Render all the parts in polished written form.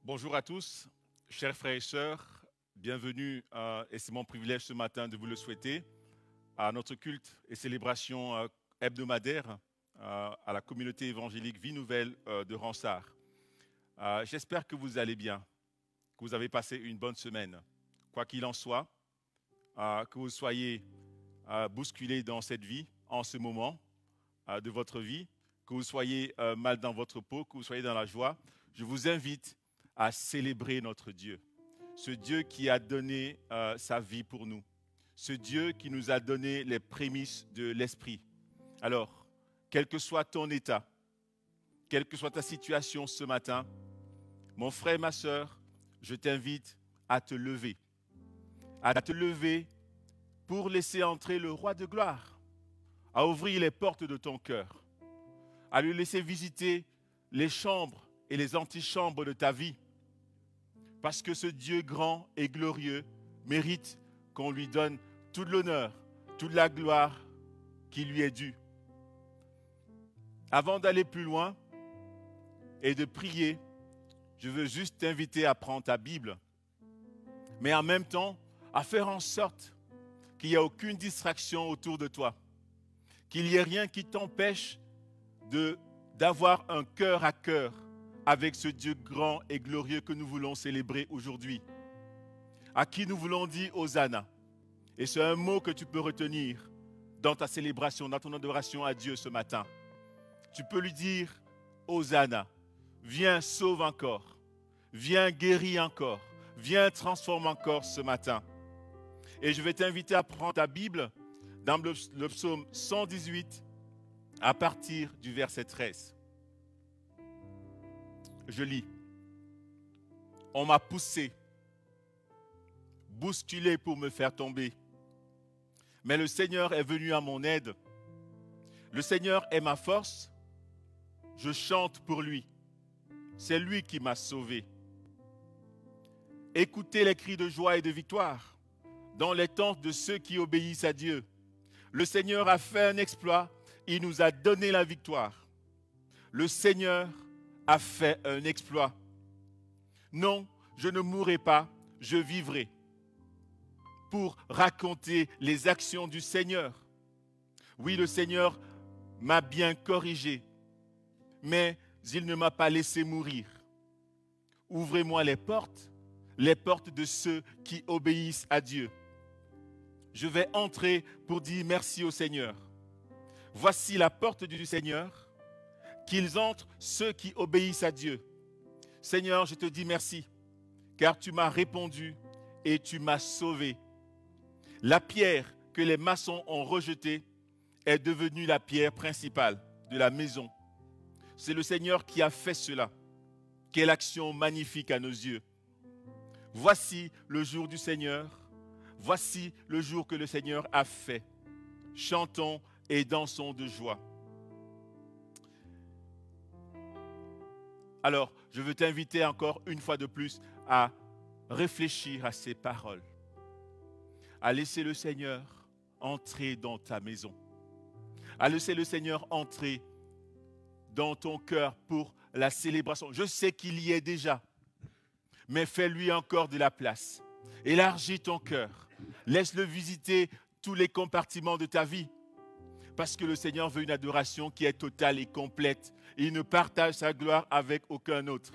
Bonjour à tous, chers frères et sœurs, bienvenue et c'est mon privilège ce matin de vous le souhaiter à notre culte et célébration hebdomadaire à la communauté évangélique Vie Nouvelle de Ronsard. J'espère que vous allez bien, que vous avez passé une bonne semaine. Quoi qu'il en soit, que vous soyez bousculés dans cette vie en ce moment de votre vie, que vous soyez mal dans votre peau, que vous soyez dans la joie, je vous invite à célébrer notre Dieu. Ce Dieu qui a donné sa vie pour nous. Ce Dieu qui nous a donné les prémices de l'Esprit. Alors, quel que soit ton état, quelle que soit ta situation ce matin, mon frère, ma sœur, je t'invite à te lever. À te lever pour laisser entrer le roi de gloire. À ouvrir les portes de ton cœur. À lui laisser visiter les chambres et les antichambres de ta vie. Parce que ce Dieu grand et glorieux mérite qu'on lui donne tout l'honneur, toute la gloire qui lui est due. Avant d'aller plus loin et de prier, je veux juste t'inviter à prendre ta Bible, mais en même temps à faire en sorte qu'il n'y ait aucune distraction autour de toi, qu'il n'y ait rien qui t'empêche d'avoir un cœur à cœur avec ce Dieu grand et glorieux que nous voulons célébrer aujourd'hui, à qui nous voulons dire Hosanna. Et c'est un mot que tu peux retenir dans ta célébration, dans ton adoration à Dieu ce matin. Tu peux lui dire Hosanna, viens sauve encore, viens guéris encore, viens transforme encore ce matin. Et je vais t'inviter à prendre ta Bible dans le psaume 118 à partir du verset 13. Je lis. On m'a poussé, bousculé pour me faire tomber. Mais le Seigneur est venu à mon aide. Le Seigneur est ma force. Je chante pour lui. C'est lui qui m'a sauvé. Écoutez les cris de joie et de victoire dans les tentes de ceux qui obéissent à Dieu. Le Seigneur a fait un exploit. Il nous a donné la victoire. Le Seigneur a fait un exploit. Non, je ne mourrai pas, je vivrai pour raconter les actions du Seigneur. Oui, le Seigneur m'a bien corrigé, mais il ne m'a pas laissé mourir. Ouvrez-moi les portes de ceux qui obéissent à Dieu. Je vais entrer pour dire merci au Seigneur. Voici la porte du Seigneur. Qu'ils entrent ceux qui obéissent à Dieu. Seigneur, je te dis merci, car tu m'as répondu et tu m'as sauvé. La pierre que les maçons ont rejetée est devenue la pierre principale de la maison. C'est le Seigneur qui a fait cela. Quelle action magnifique à nos yeux. Voici le jour du Seigneur. Voici le jour que le Seigneur a fait. Chantons et dansons de joie. Alors, je veux t'inviter encore une fois de plus à réfléchir à ces paroles, à laisser le Seigneur entrer dans ta maison, à laisser le Seigneur entrer dans ton cœur pour la célébration. Je sais qu'il y est déjà, mais fais-lui encore de la place. Élargis ton cœur, laisse-le visiter tous les compartiments de ta vie. Parce que le Seigneur veut une adoration qui est totale et complète. Et il ne partage sa gloire avec aucun autre.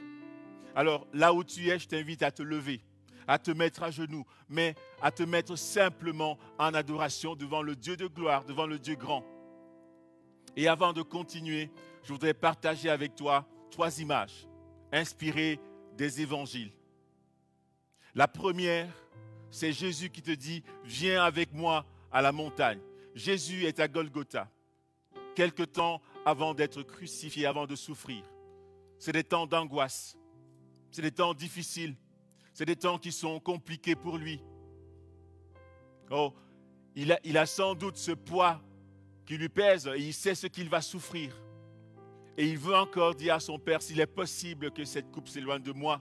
Alors, là où tu es, je t'invite à te lever, à te mettre à genoux, mais à te mettre simplement en adoration devant le Dieu de gloire, devant le Dieu grand. Et avant de continuer, je voudrais partager avec toi 3 images inspirées des évangiles. La première, c'est Jésus qui te dit « Viens avec moi à la montagne ». Jésus est à Golgotha, quelque temps avant d'être crucifié, avant de souffrir. C'est des temps d'angoisse, c'est des temps difficiles, c'est des temps qui sont compliqués pour lui. Oh, il a sans doute ce poids qui lui pèse et il sait ce qu'il va souffrir. Et il veut encore dire à son Père, s'il est possible que cette coupe s'éloigne de moi.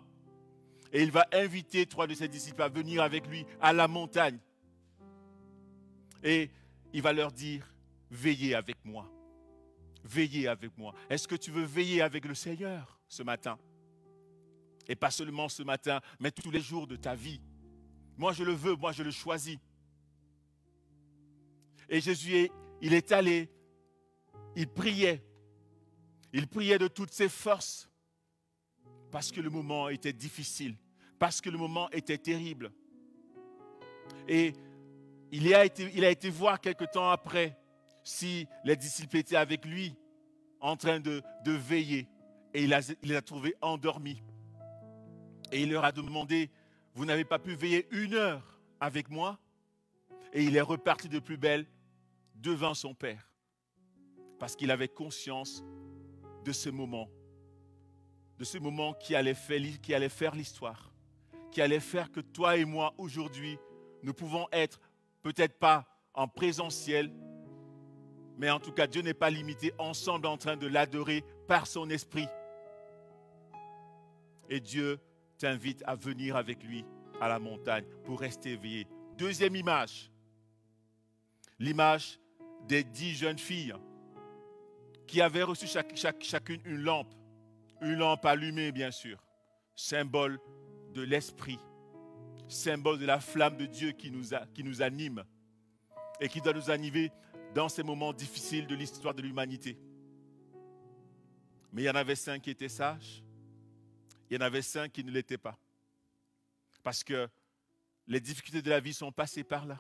Et il va inviter 3 de ses disciples à venir avec lui à la montagne. Et il va leur dire, veillez avec moi. Veillez avec moi. Est-ce que tu veux veiller avec le Seigneur ce matin? Et pas seulement ce matin, mais tous les jours de ta vie. Moi, je le veux, moi, je le choisis. Et Jésus, il est allé, il priait de toutes ses forces, parce que le moment était difficile, parce que le moment était terrible. Et il a été voir quelque temps après si les disciples étaient avec lui, en train de veiller. Et il les a trouvés endormis. Et il leur a demandé, vous n'avez pas pu veiller 1 heure avec moi? Et il est reparti de plus belle devant son Père. Parce qu'il avait conscience de ce moment qui allait faire l'histoire, qui allait faire que toi et moi, aujourd'hui, nous pouvons être peut-être pas en présentiel, mais en tout cas, Dieu n'est pas limité, ensemble en train de l'adorer par son esprit. Et Dieu t'invite à venir avec lui à la montagne pour rester éveillé. Deuxième image, l'image des 10 jeunes filles qui avaient reçu chacune une lampe allumée bien sûr, symbole de l'esprit, symbole de la flamme de Dieu qui nous anime et qui doit nous animer dans ces moments difficiles de l'histoire de l'humanité. Mais il y en avait 5 qui étaient sages, il y en avait 5 qui ne l'étaient pas. Parce que les difficultés de la vie sont passées par là.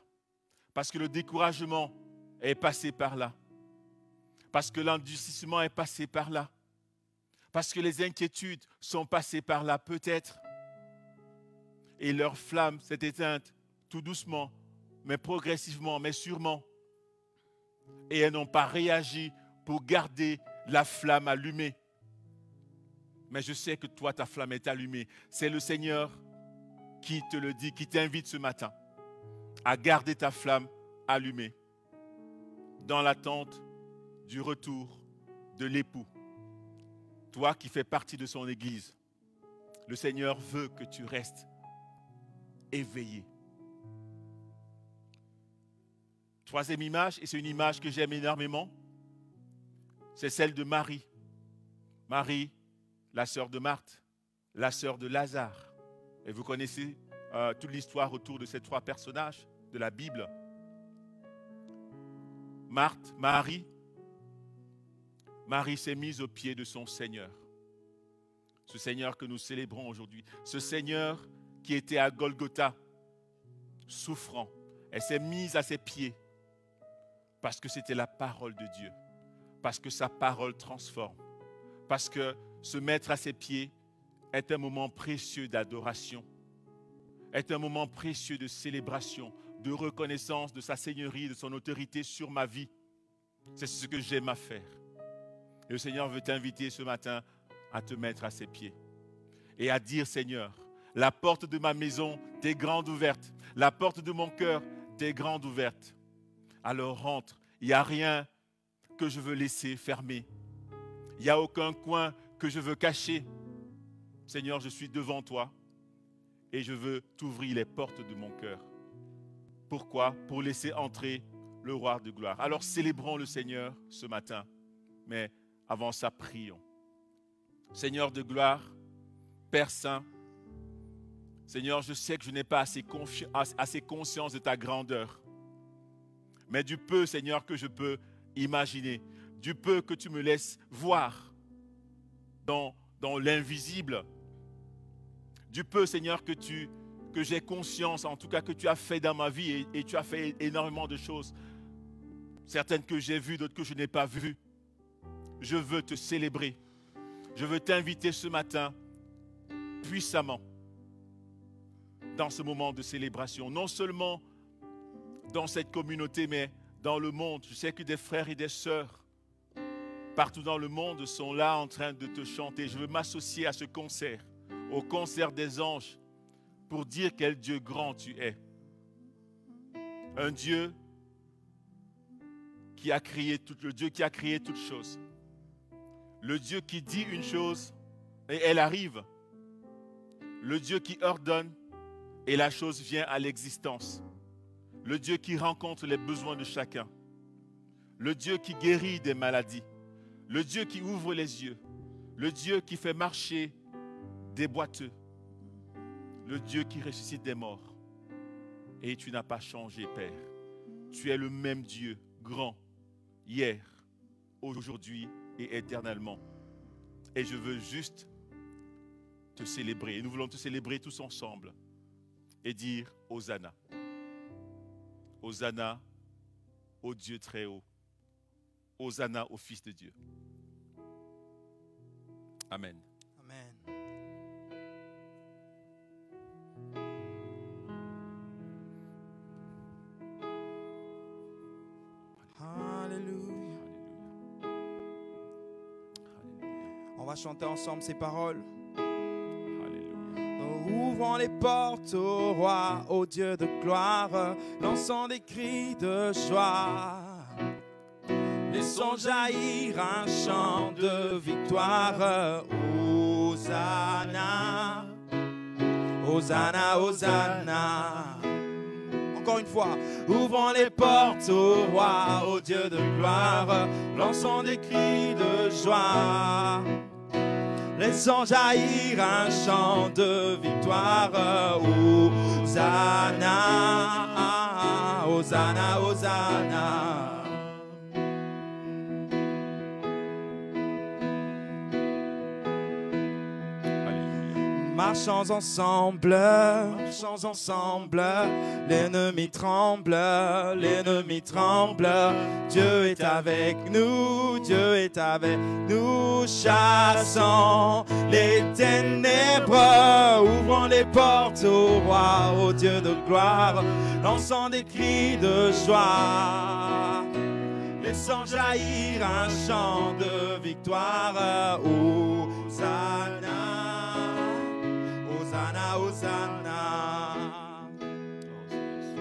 Parce que le découragement est passé par là. Parce que l'endurcissement est passé par là. Parce que les inquiétudes sont passées par là, peut-être. Et leur flamme s'est éteinte tout doucement, mais progressivement, mais sûrement. Et elles n'ont pas réagi pour garder la flamme allumée. Mais je sais que toi, ta flamme est allumée. C'est le Seigneur qui te le dit, qui t'invite ce matin à garder ta flamme allumée dans l'attente du retour de l'époux. Toi qui fais partie de son Église, le Seigneur veut que tu restes éveillé. Troisième image, et c'est une image que j'aime énormément, c'est celle de Marie. Marie, la sœur de Marthe, la sœur de Lazare. Et vous connaissez toute l'histoire autour de ces 3 personnages de la Bible. Marie s'est mise aux pieds de son Seigneur. Ce Seigneur que nous célébrons aujourd'hui. Ce Seigneur qui était à Golgotha, souffrant. Elle s'est mise à ses pieds parce que c'était la parole de Dieu. Parce que sa parole transforme. Parce que se mettre à ses pieds est un moment précieux d'adoration. Est un moment précieux de célébration, de reconnaissance de sa seigneurie, de son autorité sur ma vie. C'est ce que j'aime à faire. Et le Seigneur veut t'inviter ce matin à te mettre à ses pieds et à dire, Seigneur, la porte de ma maison t'est grande ouverte, la porte de mon cœur t'est grande ouverte. Alors rentre, il n'y a rien que je veux laisser fermer. Il n'y a aucun coin que je veux cacher. Seigneur, je suis devant toi et je veux t'ouvrir les portes de mon cœur. Pourquoi? Pour laisser entrer le roi de gloire. Alors célébrons le Seigneur ce matin, mais avant ça, prions. Seigneur de gloire, Père Saint, Seigneur, je sais que je n'ai pas assez conscience de ta grandeur, mais du peu, Seigneur, que je peux imaginer, du peu que tu me laisses voir dans l'invisible, du peu, Seigneur, que j'ai conscience, en tout cas que tu as fait dans ma vie et tu as fait énormément de choses, certaines que j'ai vues, d'autres que je n'ai pas vues. Je veux te célébrer. Je veux t'inviter ce matin puissamment dans ce moment de célébration. Non seulement dans cette communauté, mais dans le monde. Je sais que des frères et des sœurs partout dans le monde sont là en train de te chanter. Je veux m'associer à ce concert, au concert des anges, pour dire quel Dieu grand tu es. Un Dieu qui a créé le Dieu qui a créé toutes choses. Le Dieu qui dit une chose et elle arrive. Le Dieu qui ordonne et la chose vient à l'existence. Le Dieu qui rencontre les besoins de chacun. Le Dieu qui guérit des maladies. Le Dieu qui ouvre les yeux. Le Dieu qui fait marcher des boiteux. le Dieu qui ressuscite des morts. Et tu n'as pas changé, Père. Tu es le même Dieu, grand, hier, aujourd'hui et éternellement. Et je veux juste te célébrer. Et nous voulons te célébrer tous ensemble et dire Hosanna. Hosanna au Dieu très haut. Hosanna au Fils de Dieu. Amen. Amen. Alléluia. On va chanter ensemble ces paroles. Ouvrons les portes au roi, au Dieu de gloire, lançant des cris de joie. Laissons jaillir un chant de victoire. Hosanna, Hosanna, Hosanna. Encore une fois, ouvrons les portes au roi, au Dieu de gloire, lançons des cris de joie. Laissons jaillir un chant de victoire. Hosanna, Hosanna, Hosanna. Marchons ensemble, l'ennemi tremble, l'ennemi tremble. Dieu est avec nous, Dieu est avec nous. Chassons les ténèbres, ouvrons les portes au roi, au Dieu de gloire, lançant des cris de joie. Laissons jaillir un chant de victoire. Hosanna, Hosanna, Hosanna.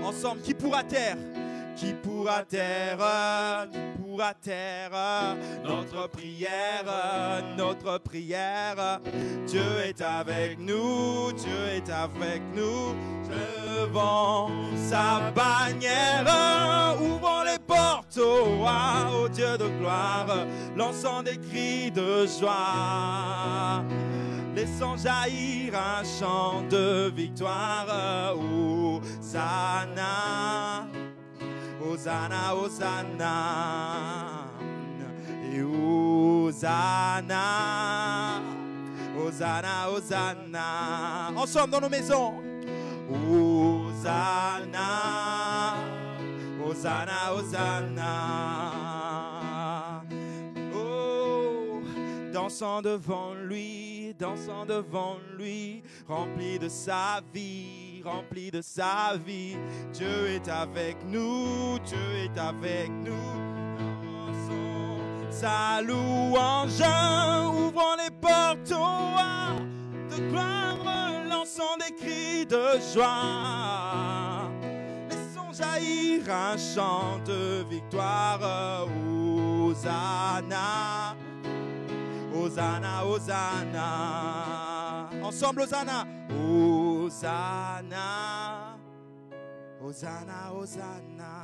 Ensemble, qui pourra taire? Qui pourra taire? Qui pourra taire notre prière? Notre prière. Dieu est avec nous, Dieu est avec nous. Levons sa bannière, ouvrons les portes au roi, au Dieu de gloire, lançant des cris de joie. Laissons jaillir un chant de victoire. Hosanna, Hosanna, Hosanna. Et Hosanna, Hosanna, Hosanna. Ensemble dans nos maisons. Hosanna, Hosanna, Hosanna. Oh, dansant devant lui, dansant devant lui, rempli de sa vie, rempli de sa vie. Dieu est avec nous, Dieu est avec nous. Dansons sa louange, ouvrons les portes au roi de gloire, lançons des cris de joie. Laissons jaillir un chant de victoire. Hosanna, Hosanna, Hosanna. Ensemble, Hosanna. Hosanna, Hosanna, Hosanna.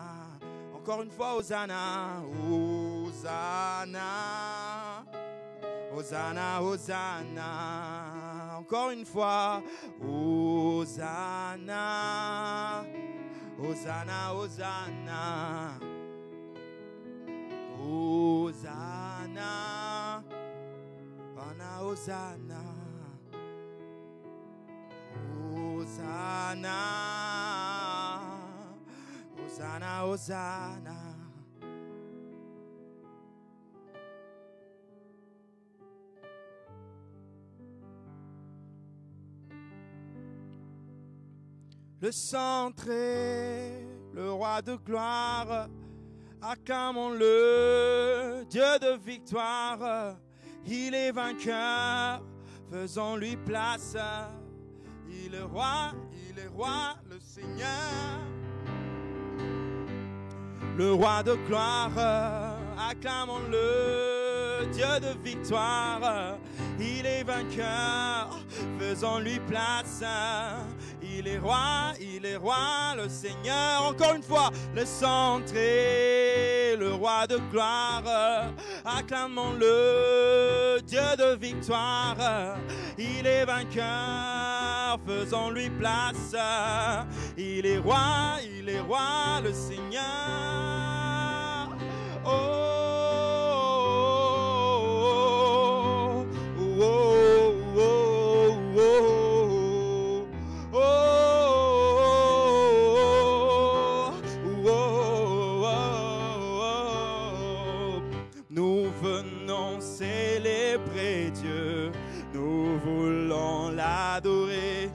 Encore une fois, Hosanna, Hosanna, Hosanna, Hosanna. Encore une fois, Hosanna, Hosanna, Hosanna. Hosanna, Hosanna, Hosanna. Hosanna, Hosanna, Hosanna. Le centré, le roi de gloire, acclamons-le, Dieu de victoire. Il est vainqueur, faisons-lui place. Il est roi, le Seigneur. Le roi de gloire, acclamons-le, Dieu de victoire. Il est vainqueur, faisons-lui place. il est roi, le Seigneur. Encore une fois, laisse entrer le roi de gloire. Acclamons-le, Dieu de victoire. Il est vainqueur, faisons-lui place. Il est roi, le Seigneur. Oh, oh, oh, oh, oh, oh, oh. Nous venons célébrer Dieu, nous voulons l'adorer.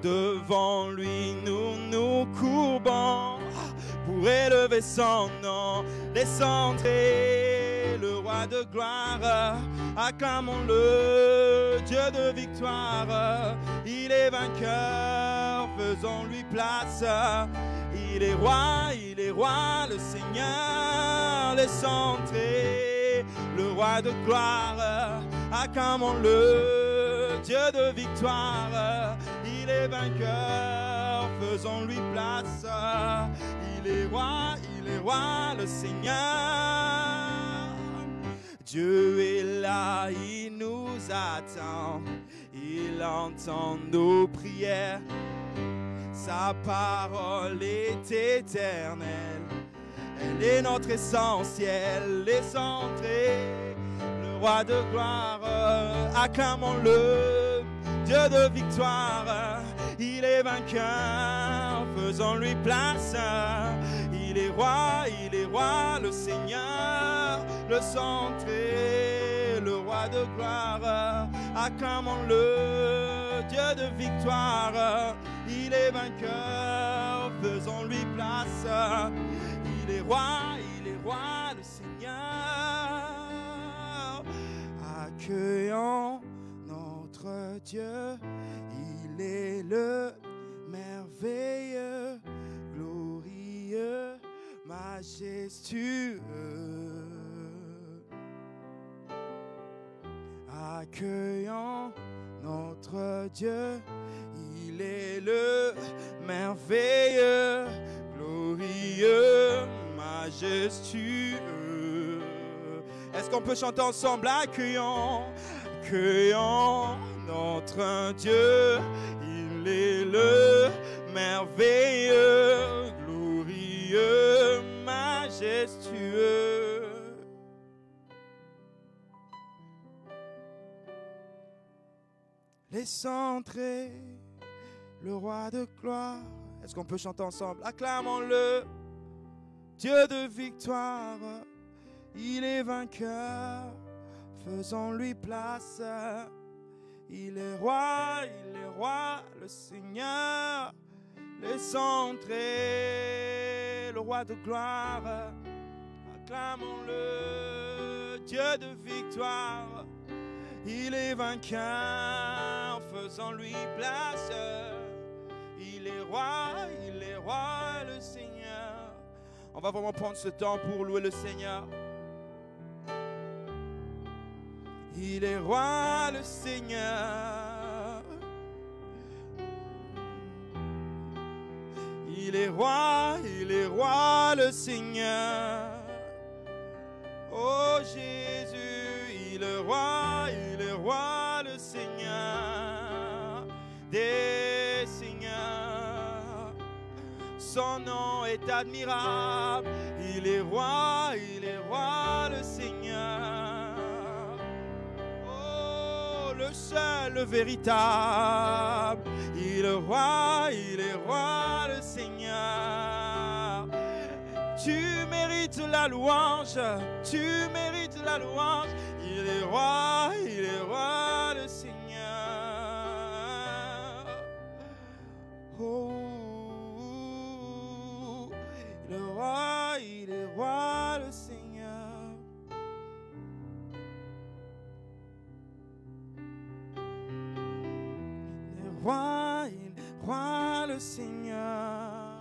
Devant lui, nous nous courbons pour élever son nom. Laisse entrer le roi de gloire. Acclamons-le, Dieu de victoire. Il est vainqueur, faisons-lui place. Il est roi, le Seigneur. Laisse entrer le roi de gloire. Acclamons-le, Dieu de victoire. Il est vainqueur, faisons-lui place. Il est roi, le Seigneur. Dieu est là, il nous attend. Il entend nos prières. Sa parole est éternelle. Elle est notre essentiel. Laisse entrer le roi de gloire. Acclamons-le, Dieu de victoire. Il est vainqueur, faisons-lui place. Il est roi, le Seigneur. Le centré, le roi de gloire. Acclamons-le, Dieu de victoire. Il est vainqueur, faisons-lui place. Il est roi, le Seigneur. Accueillons notre Dieu, il est le merveilleux, glorieux, majestueux. Accueillons notre Dieu, il est le merveilleux, glorieux, majestueux. Est-ce qu'on peut chanter ensemble? Accueillons notre Dieu, il est le merveilleux, glorieux, majestueux. Laisse entrer le roi de gloire. Est-ce qu'on peut chanter ensemble? Acclamons-le, Dieu de victoire. Il est vainqueur, faisons-lui place. Il est roi, le Seigneur. Laisse entrer le roi de gloire. Acclamons-le, Dieu de victoire. Il est vainqueur, faisons-lui place. Il est roi, le Seigneur. On va vraiment prendre ce temps pour louer le Seigneur. Il est roi, le Seigneur. Il est roi, le Seigneur. Oh Jésus, il est roi, le Seigneur des seigneurs. Son nom est admirable. Il est roi, le Seigneur. Oh, le seul, le véritable. Il est roi, le Seigneur. Tu mérites la louange, Il est roi, le Seigneur. Oh, il est roi, le Seigneur. Il est roi, le Seigneur.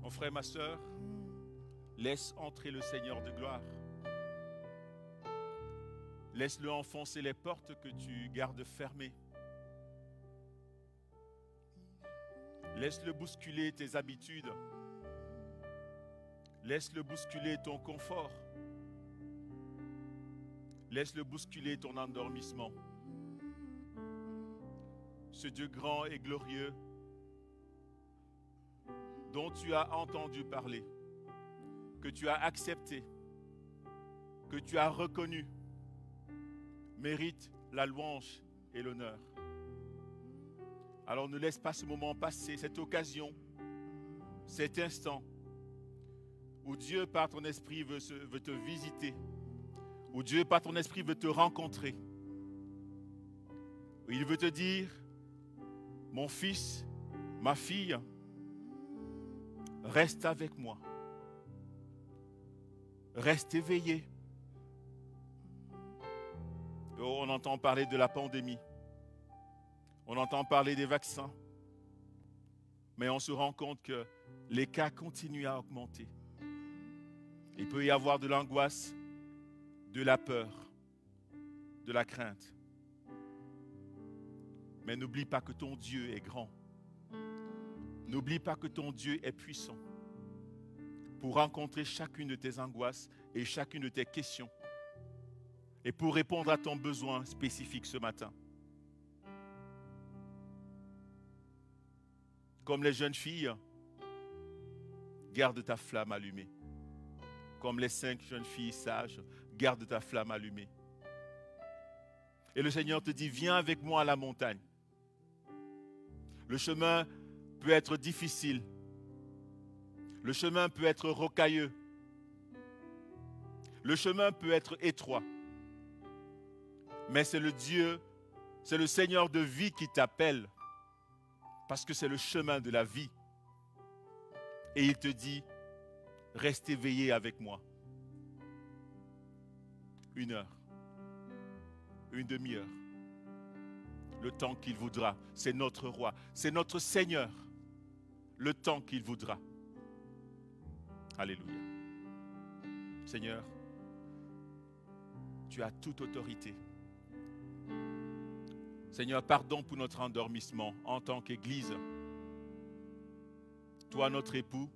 Mon frère, ma soeur, laisse entrer le Seigneur de gloire. Laisse-le enfoncer les portes que tu gardes fermées. Laisse-le bousculer tes habitudes. Laisse-le bousculer ton confort. Laisse-le bousculer ton endormissement. Ce Dieu grand et glorieux dont tu as entendu parler, que tu as accepté, que tu as reconnu, mérite la louange et l'honneur. Alors ne laisse pas ce moment passer, cette occasion, cet instant où Dieu par ton esprit veut te visiter, où Dieu par ton esprit veut te rencontrer, où il veut te dire, mon fils, ma fille, reste avec moi, reste éveillé. On entend parler de la pandémie, on entend parler des vaccins, mais on se rend compte que les cas continuent à augmenter. Il peut y avoir de l'angoisse, de la peur, de la crainte. Mais n'oublie pas que ton Dieu est grand. N'oublie pas que ton Dieu est puissant pour rencontrer chacune de tes angoisses et chacune de tes questions et pour répondre à ton besoin spécifique ce matin. Comme les jeunes filles, garde ta flamme allumée. Comme les 5 jeunes filles sages, garde ta flamme allumée. Et le Seigneur te dit, viens avec moi à la montagne. Le chemin peut être difficile. Le chemin peut être rocailleux. Le chemin peut être étroit. Mais c'est le Dieu, c'est le Seigneur de vie qui t'appelle. Parce que c'est le chemin de la vie. Et il te dit, reste éveillé avec moi. 1 heure. 1 demi-heure. Le temps qu'il voudra. C'est notre roi. C'est notre Seigneur. Le temps qu'il voudra. Alléluia. Seigneur, tu as toute autorité. Seigneur, pardon pour notre endormissement en tant qu'Église. Toi, notre époux,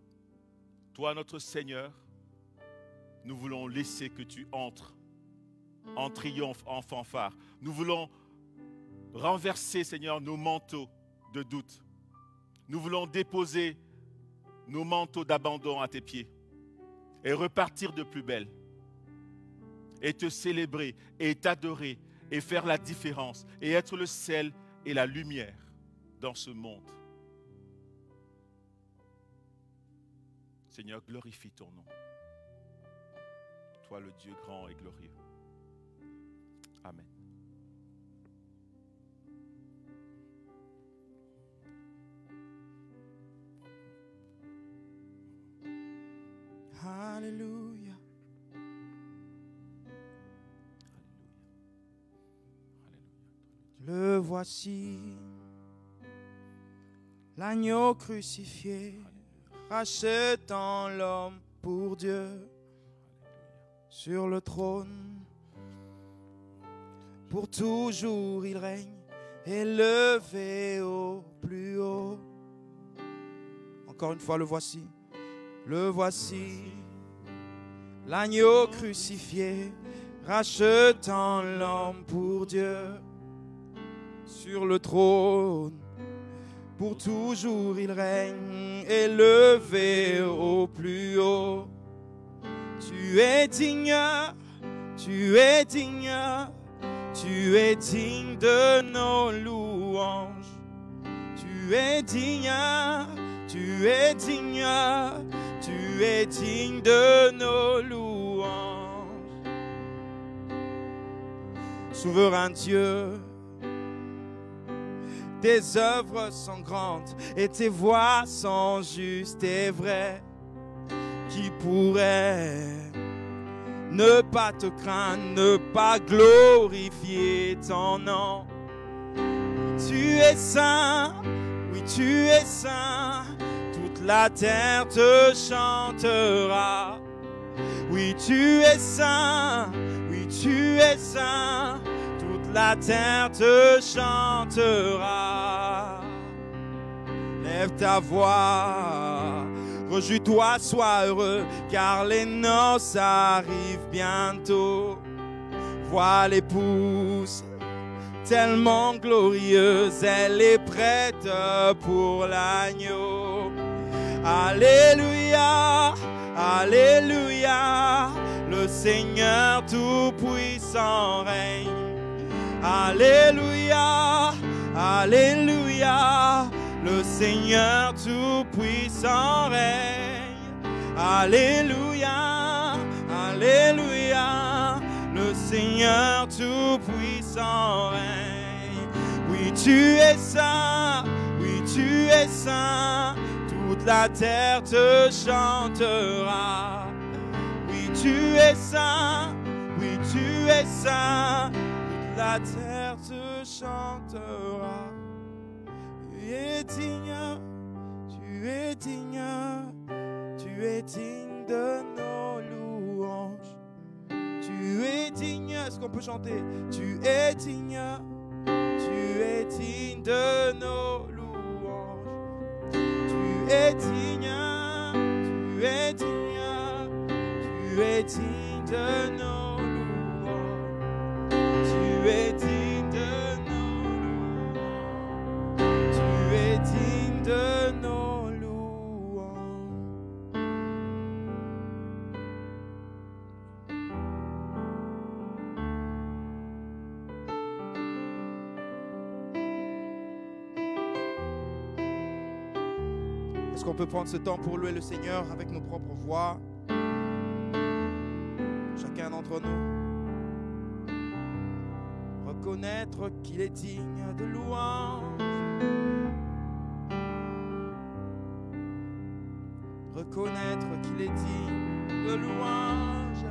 toi, notre Seigneur, nous voulons laisser que tu entres en triomphe, en fanfare. Nous voulons renverser, Seigneur, nos manteaux de doute. Nous voulons déposer nos manteaux d'abandon à tes pieds et repartir de plus belle et te célébrer et t'adorer et faire la différence et être le sel et la lumière dans ce monde. Seigneur, glorifie ton nom. Toi, le Dieu grand et glorieux. Amen. Alléluia. Le voici, l'agneau crucifié, rachetant l'homme pour Dieu sur le trône. Pour toujours il règne, élevé au plus haut. Encore une fois, le voici, l'agneau crucifié, rachetant l'homme pour Dieu sur le trône. Pour toujours il règne, élevé au plus haut. Tu es digne, tu es digne, tu es digne de nos louanges. Tu es digne, tu es digne, tu es digne de nos louanges. Souverain Dieu, tes œuvres sont grandes et tes voies sont justes et vraies. Qui pourrait ne pas te craindre, ne pas glorifier ton nom? Tu es saint, oui tu es saint, toute la terre te chantera. Oui tu es saint, oui tu es saint, toute la terre te chantera. Lève ta voix, rejouis-toi, sois heureux, car les noces arrivent bientôt. Vois l'épouse, tellement glorieuse, elle est prête pour l'agneau. Alléluia, alléluia, le Seigneur Tout-Puissant règne. Alléluia, alléluia, le Seigneur Tout-Puissant règne. Alléluia, alléluia, le Seigneur Tout-Puissant règne. Oui, tu es saint, oui, tu es saint, toute la terre te chantera. Oui, tu es saint, oui, tu es saint, toute la terre te chantera. Tu es digne, tu es digne, tu es digne de nos louanges. Tu es digne, est-ce qu'on peut chanter? Tu es digne de nos louanges. Tu es digne, tu es digne, tu es digne de nos louanges. Tu es digne de nos louanges. Tu es digne de nos louanges. Est-ce qu'on peut prendre ce temps pour louer le Seigneur avec nos propres voix? Chacun d'entre nous. Reconnaître qu'il est digne de louange. Reconnaître qu'il est digne de louange.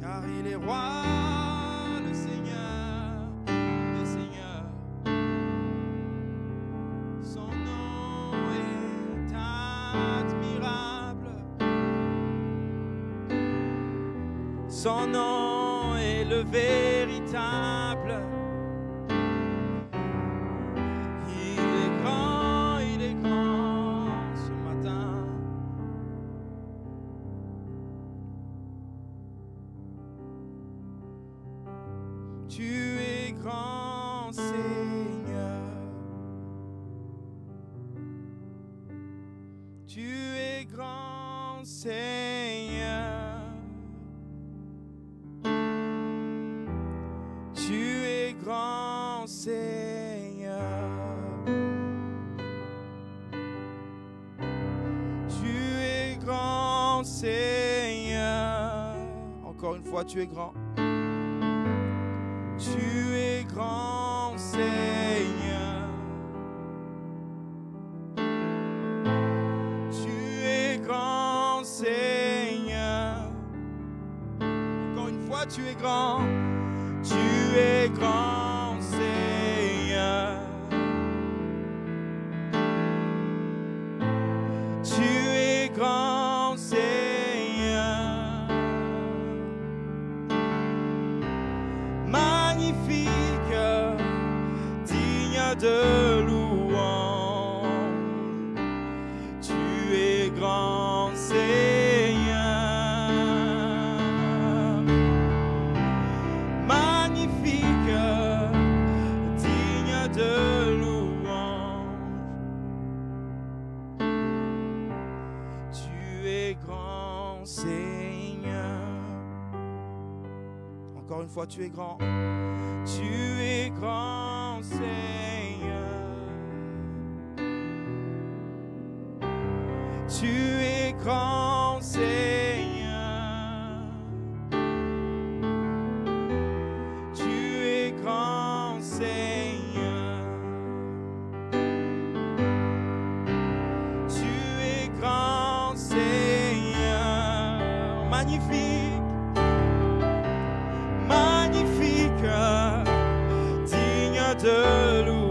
Car il est roi, le Seigneur des Seigneurs. Son nom est admirable. Son nom est le véritable. Il est grand ce matin. Tu es grand, Seigneur. Tu es grand, Seigneur. Tu es grand, Seigneur. Tu es grand, Seigneur. Encore une fois, tu es grand. Tu es grand, Seigneur. Tu es grand, Seigneur. Encore une fois, tu es grand. Tu es grand, Seigneur. Tu es grand, Seigneur. Magnifique, digne de louange. Tu es grand, Seigneur. Magnifique, digne de louange. Tu es grand, Seigneur. Encore une fois, tu es grand. Tu es grand, Seigneur. Tu es grand, Seigneur. Tu es grand, Seigneur. Tu es grand, Seigneur. Magnifique. Magnifique, digne de louange.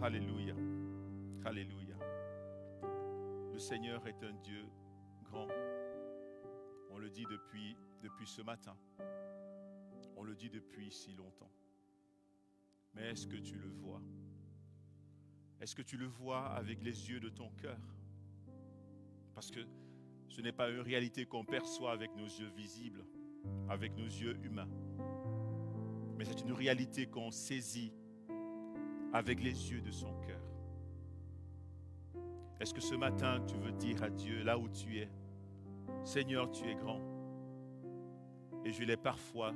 Alléluia. Alléluia. Le Seigneur est un Dieu grand. On le dit depuis ce matin. On le dit depuis si longtemps. Mais est-ce que tu le vois? Est-ce que tu le vois avec les yeux de ton cœur? Parce que ce n'est pas une réalité qu'on perçoit avec nos yeux visibles, avec nos yeux humains. Mais c'est une réalité qu'on saisit avec les yeux de son cœur. Est-ce que ce matin, tu veux dire à Dieu, là où tu es, Seigneur, tu es grand, et je l'ai parfois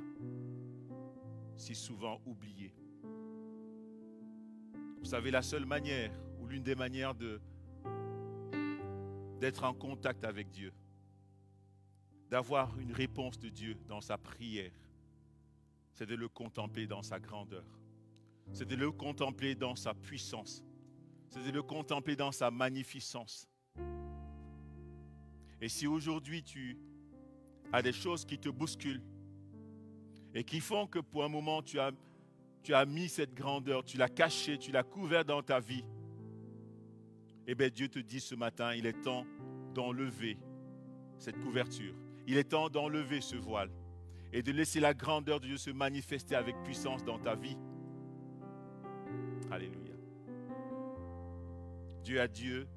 si souvent oublié. Vous savez, la seule manière, ou l'une des manières d'être en contact avec Dieu, d'avoir une réponse de Dieu dans sa prière, c'est de le contempler dans sa grandeur. C'est de le contempler dans sa puissance. C'est de le contempler dans sa magnificence. Et si aujourd'hui tu as des choses qui te bousculent et qui font que pour un moment tu as mis cette grandeur, tu l'as cachée, tu l'as couverte dans ta vie, eh bien Dieu te dit ce matin, il est temps d'enlever cette couverture. Il est temps d'enlever ce voile et de laisser la grandeur de Dieu se manifester avec puissance dans ta vie. Alléluia. Dis à Dieu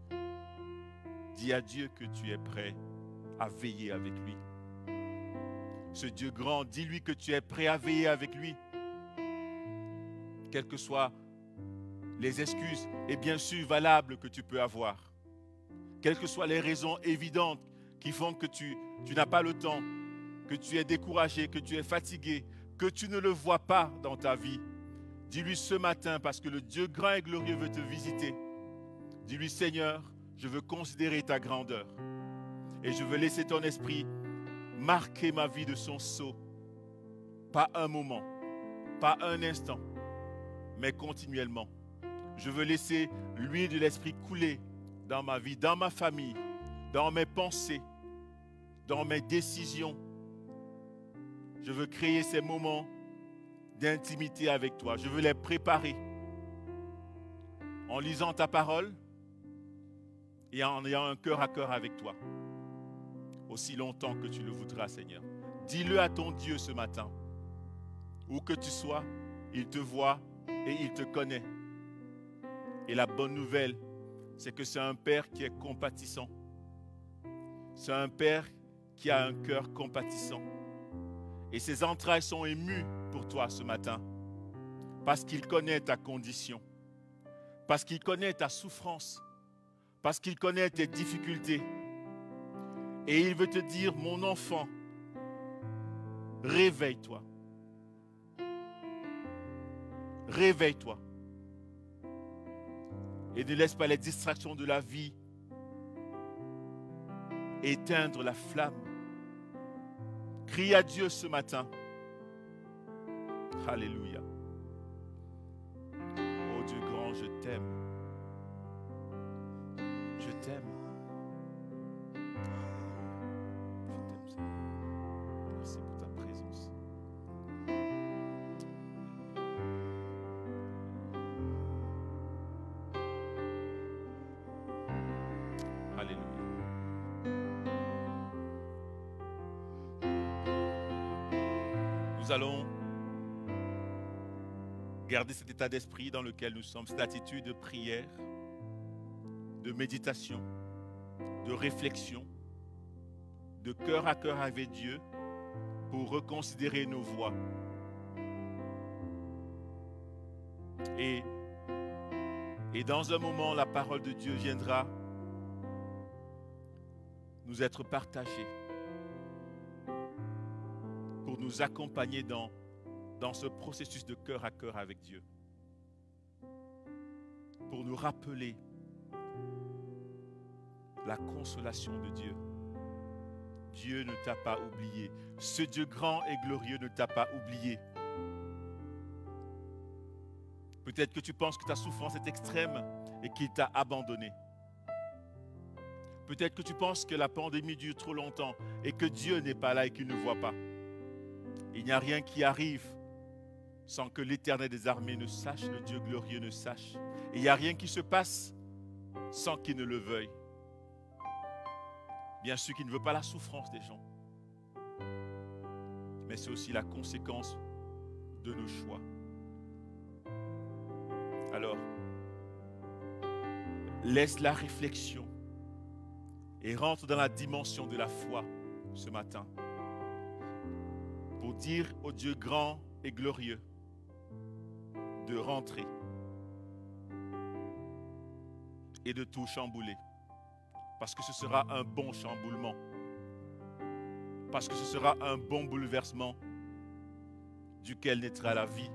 que tu es prêt à veiller avec lui. Ce Dieu grand, dis-lui que tu es prêt à veiller avec lui. Quelles que soient les excuses, et bien sûr valables, que tu peux avoir. Quelles que soient les raisons évidentes qui font que tu n'as pas le temps, que tu es découragé, que tu es fatigué, que tu ne le vois pas dans ta vie. Dis-lui ce matin, parce que le Dieu grand et glorieux veut te visiter. Dis-lui, Seigneur, je veux considérer ta grandeur. Et je veux laisser ton esprit marquer ma vie de son sceau. Pas un moment, pas un instant, mais continuellement. Je veux laisser l'huile de l'esprit couler dans ma vie, dans ma famille, dans mes pensées, dans mes décisions. Je veux créer ces moments d'intimité avec toi. Je veux les préparer en lisant ta parole et en ayant un cœur à cœur avec toi. Aussi longtemps que tu le voudras, Seigneur. Dis-le à ton Dieu ce matin. Où que tu sois, il te voit et il te connaît. Et la bonne nouvelle, c'est que c'est un Père qui est compatissant. C'est un Père qui a un cœur compatissant. Et ses entrailles sont émues pour toi ce matin. Parce qu'il connaît ta condition. Parce qu'il connaît ta souffrance. Parce qu'il connaît tes difficultés. Et il veut te dire, mon enfant, réveille-toi. Réveille-toi. Et ne laisse pas les distractions de la vie éteindre la flamme. Crie à Dieu ce matin. Alléluia. Oh Dieu grand, je t'aime. Je t'aime. Je t'aime, Seigneur. Merci pour ta présence. Alléluia. Nous allons garder cet état d'esprit dans lequel nous sommes, cette attitude de prière, de méditation, de réflexion, de cœur à cœur avec Dieu pour reconsidérer nos voies. Et dans un moment, la parole de Dieu viendra nous être partagée pour nous accompagner dans ce processus de cœur à cœur avec Dieu. Pour nous rappeler la consolation de Dieu. Dieu ne t'a pas oublié. Ce Dieu grand et glorieux ne t'a pas oublié. Peut-être que tu penses que ta souffrance est extrême et qu'il t'a abandonné. Peut-être que tu penses que la pandémie dure trop longtemps et que Dieu n'est pas là et qu'il ne voit pas. Il n'y a rien qui arrive sans que l'Éternel des armées ne sache, le Dieu glorieux ne sache. Et il n'y a rien qui se passe sans qu'il ne le veuille. Bien sûr qu'il ne veut pas la souffrance des gens, mais c'est aussi la conséquence de nos choix. Alors, laisse la réflexion et rentre dans la dimension de la foi ce matin pour dire au Dieu grand et glorieux de rentrer et de tout chambouler. Parce que ce sera un bon chamboulement. Parce que ce sera un bon bouleversement duquel naîtra la vie,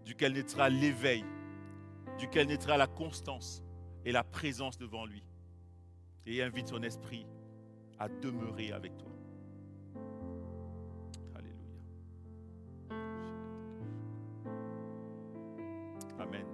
duquel naîtra l'éveil, duquel naîtra la constance et la présence devant lui. Et invite son esprit à demeurer avec toi. Alléluia. Amen.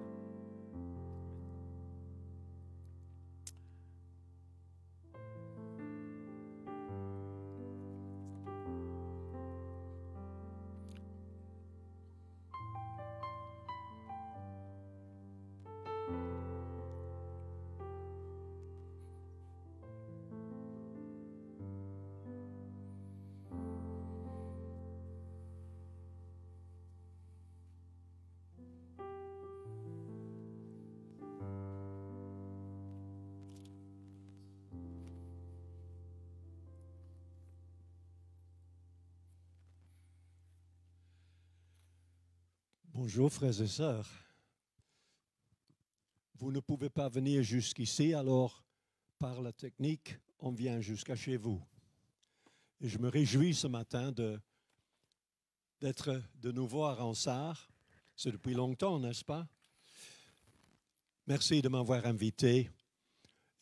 Bonjour frères et sœurs. Vous ne pouvez pas venir jusqu'ici, alors par la technique, on vient jusqu'à chez vous. Et je me réjouis ce matin d'être de nouveau à Ronsard. C'est depuis longtemps, n'est-ce pas? Merci de m'avoir invité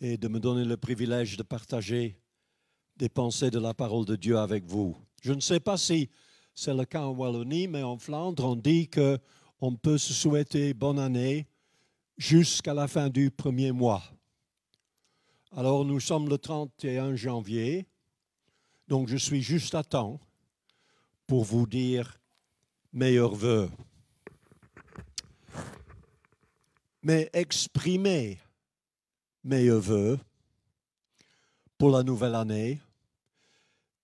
et de me donner le privilège de partager des pensées de la parole de Dieu avec vous. Je ne sais pas si c'est le cas en Wallonie, mais en Flandre, on dit qu'on peut se souhaiter bonne année jusqu'à la fin du premier mois. Alors, nous sommes le 31 janvier, donc je suis juste à temps pour vous dire meilleurs vœux. Mais exprimer meilleurs vœux pour la nouvelle année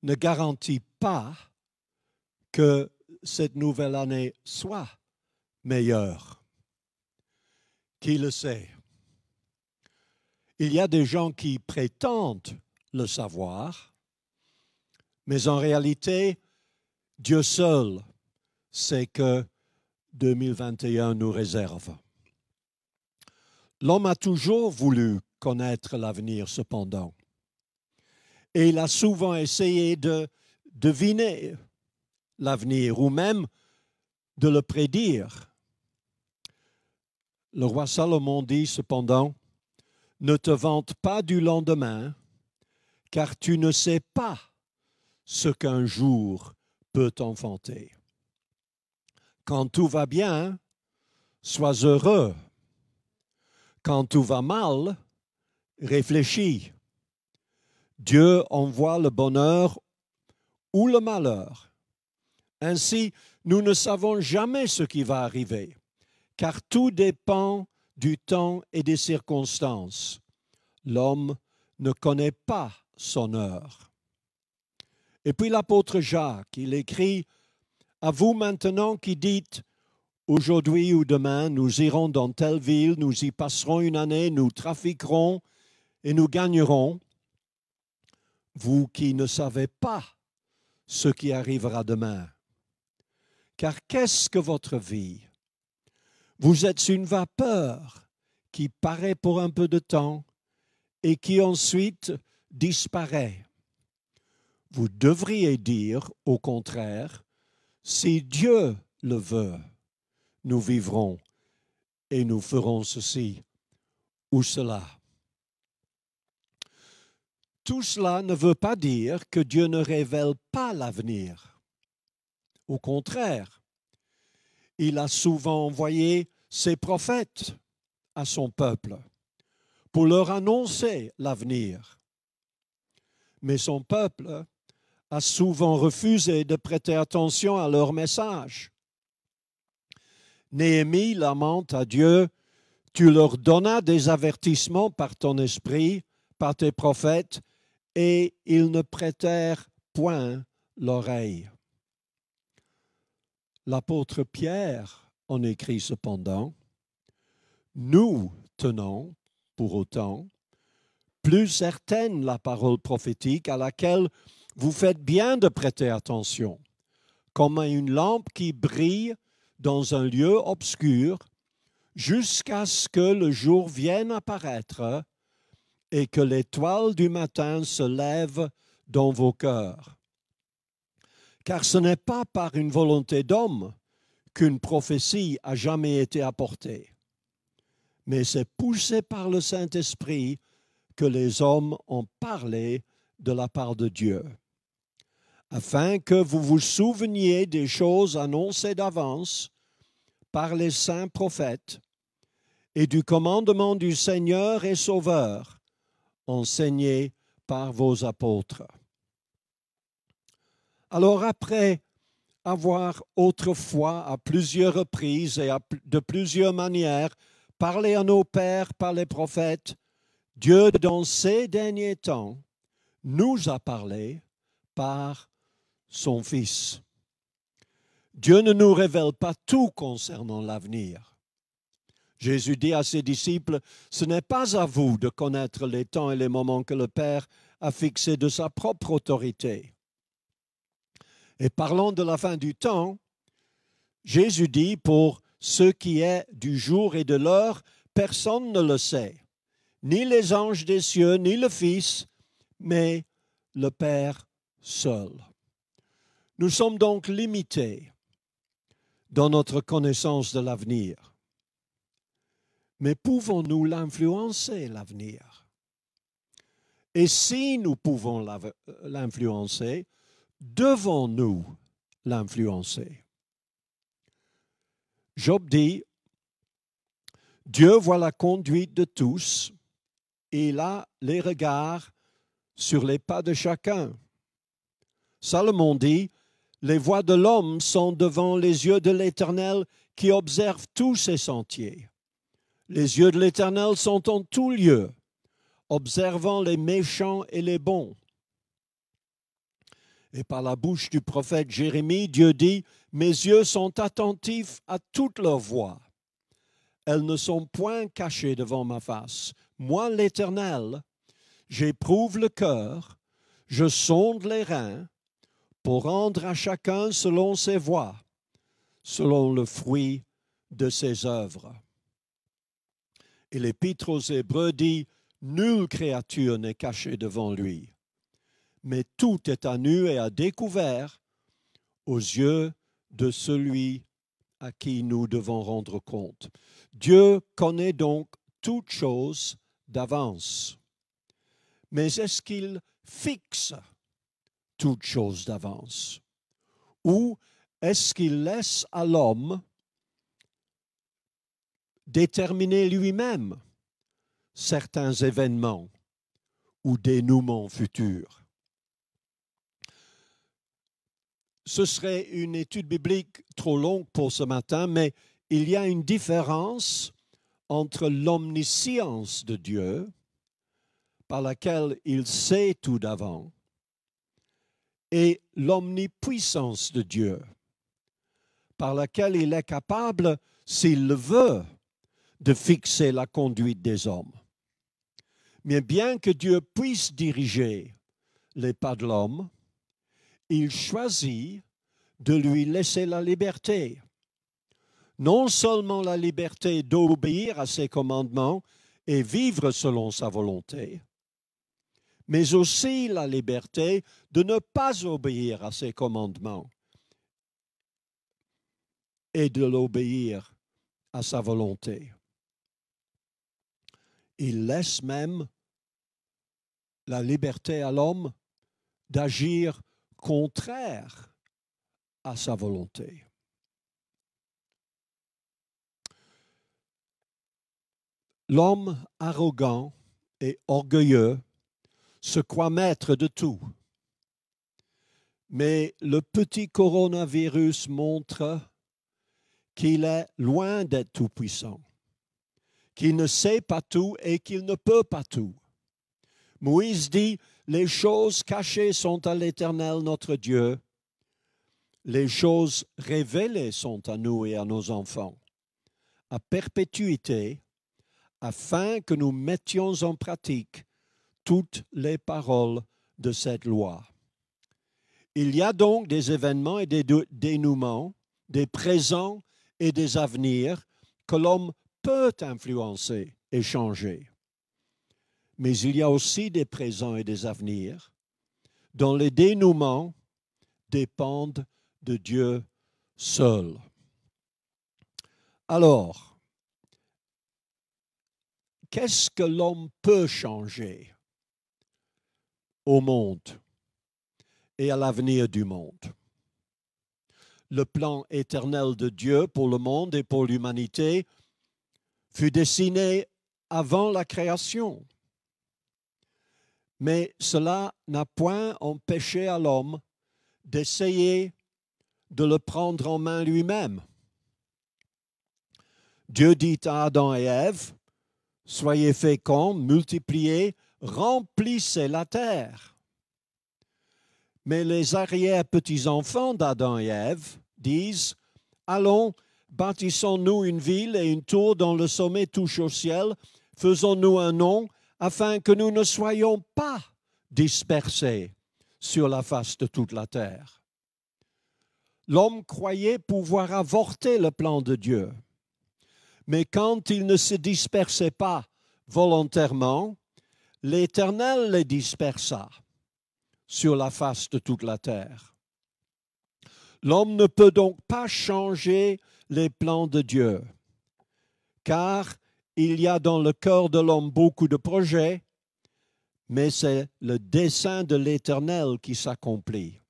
ne garantit pas que cette nouvelle année soit meilleure. Qui le sait? Il y a des gens qui prétendent le savoir, mais en réalité, Dieu seul sait que 2021 nous réserve. L'homme a toujours voulu connaître l'avenir, cependant, et il a souvent essayé de deviner l'avenir ou même de le prédire. Le roi Salomon dit cependant, « Ne te vante pas du lendemain, car tu ne sais pas ce qu'un jour peut enfanter. Quand tout va bien, sois heureux. Quand tout va mal, réfléchis. Dieu envoie le bonheur ou le malheur. Ainsi, nous ne savons jamais ce qui va arriver, car tout dépend du temps et des circonstances. L'homme ne connaît pas son heure. » Et puis l'apôtre Jacques, il écrit, « À vous maintenant qui dites, aujourd'hui ou demain, nous irons dans telle ville, nous y passerons une année, nous trafiquerons et nous gagnerons. Vous qui ne savez pas ce qui arrivera demain. Car qu'est-ce que votre vie? Vous êtes une vapeur qui paraît pour un peu de temps et qui ensuite disparaît. Vous devriez dire, au contraire, si Dieu le veut, nous vivrons et nous ferons ceci ou cela. » Tout cela ne veut pas dire que Dieu ne révèle pas l'avenir. Au contraire, il a souvent envoyé ses prophètes à son peuple pour leur annoncer l'avenir. Mais son peuple a souvent refusé de prêter attention à leur message. Néhémie lamente à Dieu, tu leur donnas des avertissements par ton esprit, par tes prophètes, et ils ne prêtèrent point l'oreille. L'apôtre Pierre en écrit cependant, nous tenons, pour autant, plus certaine la parole prophétique à laquelle vous faites bien de prêter attention, comme à une lampe qui brille dans un lieu obscur, jusqu'à ce que le jour vienne apparaître et que l'étoile du matin se lève dans vos cœurs. Car ce n'est pas par une volonté d'homme qu'une prophétie a jamais été apportée, mais c'est poussé par le Saint-Esprit que les hommes ont parlé de la part de Dieu, afin que vous vous souveniez des choses annoncées d'avance par les saints prophètes et du commandement du Seigneur et Sauveur, enseigné par vos apôtres. Alors après avoir autrefois à plusieurs reprises et de plusieurs manières parlé à nos pères par les prophètes, Dieu, dans ces derniers temps, nous a parlé par son Fils. Dieu ne nous révèle pas tout concernant l'avenir. Jésus dit à ses disciples, « Ce n'est pas à vous de connaître les temps et les moments que le Père a fixés de sa propre autorité. » Et parlant de la fin du temps, Jésus dit, « Pour ce qui est du jour et de l'heure, personne ne le sait, ni les anges des cieux, ni le Fils, mais le Père seul. » Nous sommes donc limités dans notre connaissance de l'avenir. Mais pouvons-nous l'influencer, l'avenir? Et si nous pouvons l'influencer, devons-nous l'influencer? Job dit, Dieu voit la conduite de tous, et il a les regards sur les pas de chacun. Salomon dit, les voies de l'homme sont devant les yeux de l'Éternel qui observe tous ses sentiers. Les yeux de l'Éternel sont en tout lieu, observant les méchants et les bons. Et par la bouche du prophète Jérémie, Dieu dit, « Mes yeux sont attentifs à toutes leurs voies. Elles ne sont point cachées devant ma face. Moi, l'Éternel, j'éprouve le cœur, je sonde les reins, pour rendre à chacun selon ses voies, selon le fruit de ses œuvres. » Et l'Épître aux Hébreux dit, « Nulle créature n'est cachée devant lui, mais tout est à nu et à découvert aux yeux de celui à qui nous devons rendre compte. » Dieu connaît donc toutes choses d'avance. Mais est-ce qu'il fixe toutes choses d'avance? Ou est-ce qu'il laisse à l'homme déterminer lui-même certains événements ou dénouements futurs? Ce serait une étude biblique trop longue pour ce matin, mais il y a une différence entre l'omniscience de Dieu, par laquelle il sait tout d'avant, et l'omnipuissance de Dieu, par laquelle il est capable, s'il le veut, de fixer la conduite des hommes. Mais bien que Dieu puisse diriger les pas de l'homme, il choisit de lui laisser la liberté. Non seulement la liberté d'obéir à ses commandements et vivre selon sa volonté, mais aussi la liberté de ne pas obéir à ses commandements et de l'obéir à sa volonté. Il laisse même la liberté à l'homme d'agir contraire à sa volonté. L'homme arrogant et orgueilleux se croit maître de tout. Mais le petit coronavirus montre qu'il est loin d'être tout-puissant, qu'il ne sait pas tout et qu'il ne peut pas tout. Moïse dit, les choses cachées sont à l'Éternel notre Dieu, les choses révélées sont à nous et à nos enfants, à perpétuité, afin que nous mettions en pratique toutes les paroles de cette loi. Il y a donc des événements et des dénouements, des présents et des avenirs que l'homme peut influencer et changer. Mais il y a aussi des présents et des avenirs dont les dénouements dépendent de Dieu seul. Alors, qu'est-ce que l'homme peut changer au monde et à l'avenir du monde? Le plan éternel de Dieu pour le monde et pour l'humanité fut dessiné avant la création. Mais cela n'a point empêché à l'homme d'essayer de le prendre en main lui-même. Dieu dit à Adam et Ève, « Soyez féconds, multipliez, remplissez la terre. » Mais les arrière-petits-enfants d'Adam et Ève disent, « Allons, bâtissons-nous une ville et une tour dont le sommet touche au ciel, faisons-nous un nom, afin que nous ne soyons pas dispersés sur la face de toute la terre. » L'homme croyait pouvoir avorter le plan de Dieu. Mais quand il ne se dispersait pas volontairement, l'Éternel les dispersa sur la face de toute la terre. L'homme ne peut donc pas changer les plans de Dieu, car il y a dans le cœur de l'homme beaucoup de projets, mais c'est le dessein de l'Éternel qui s'accomplit.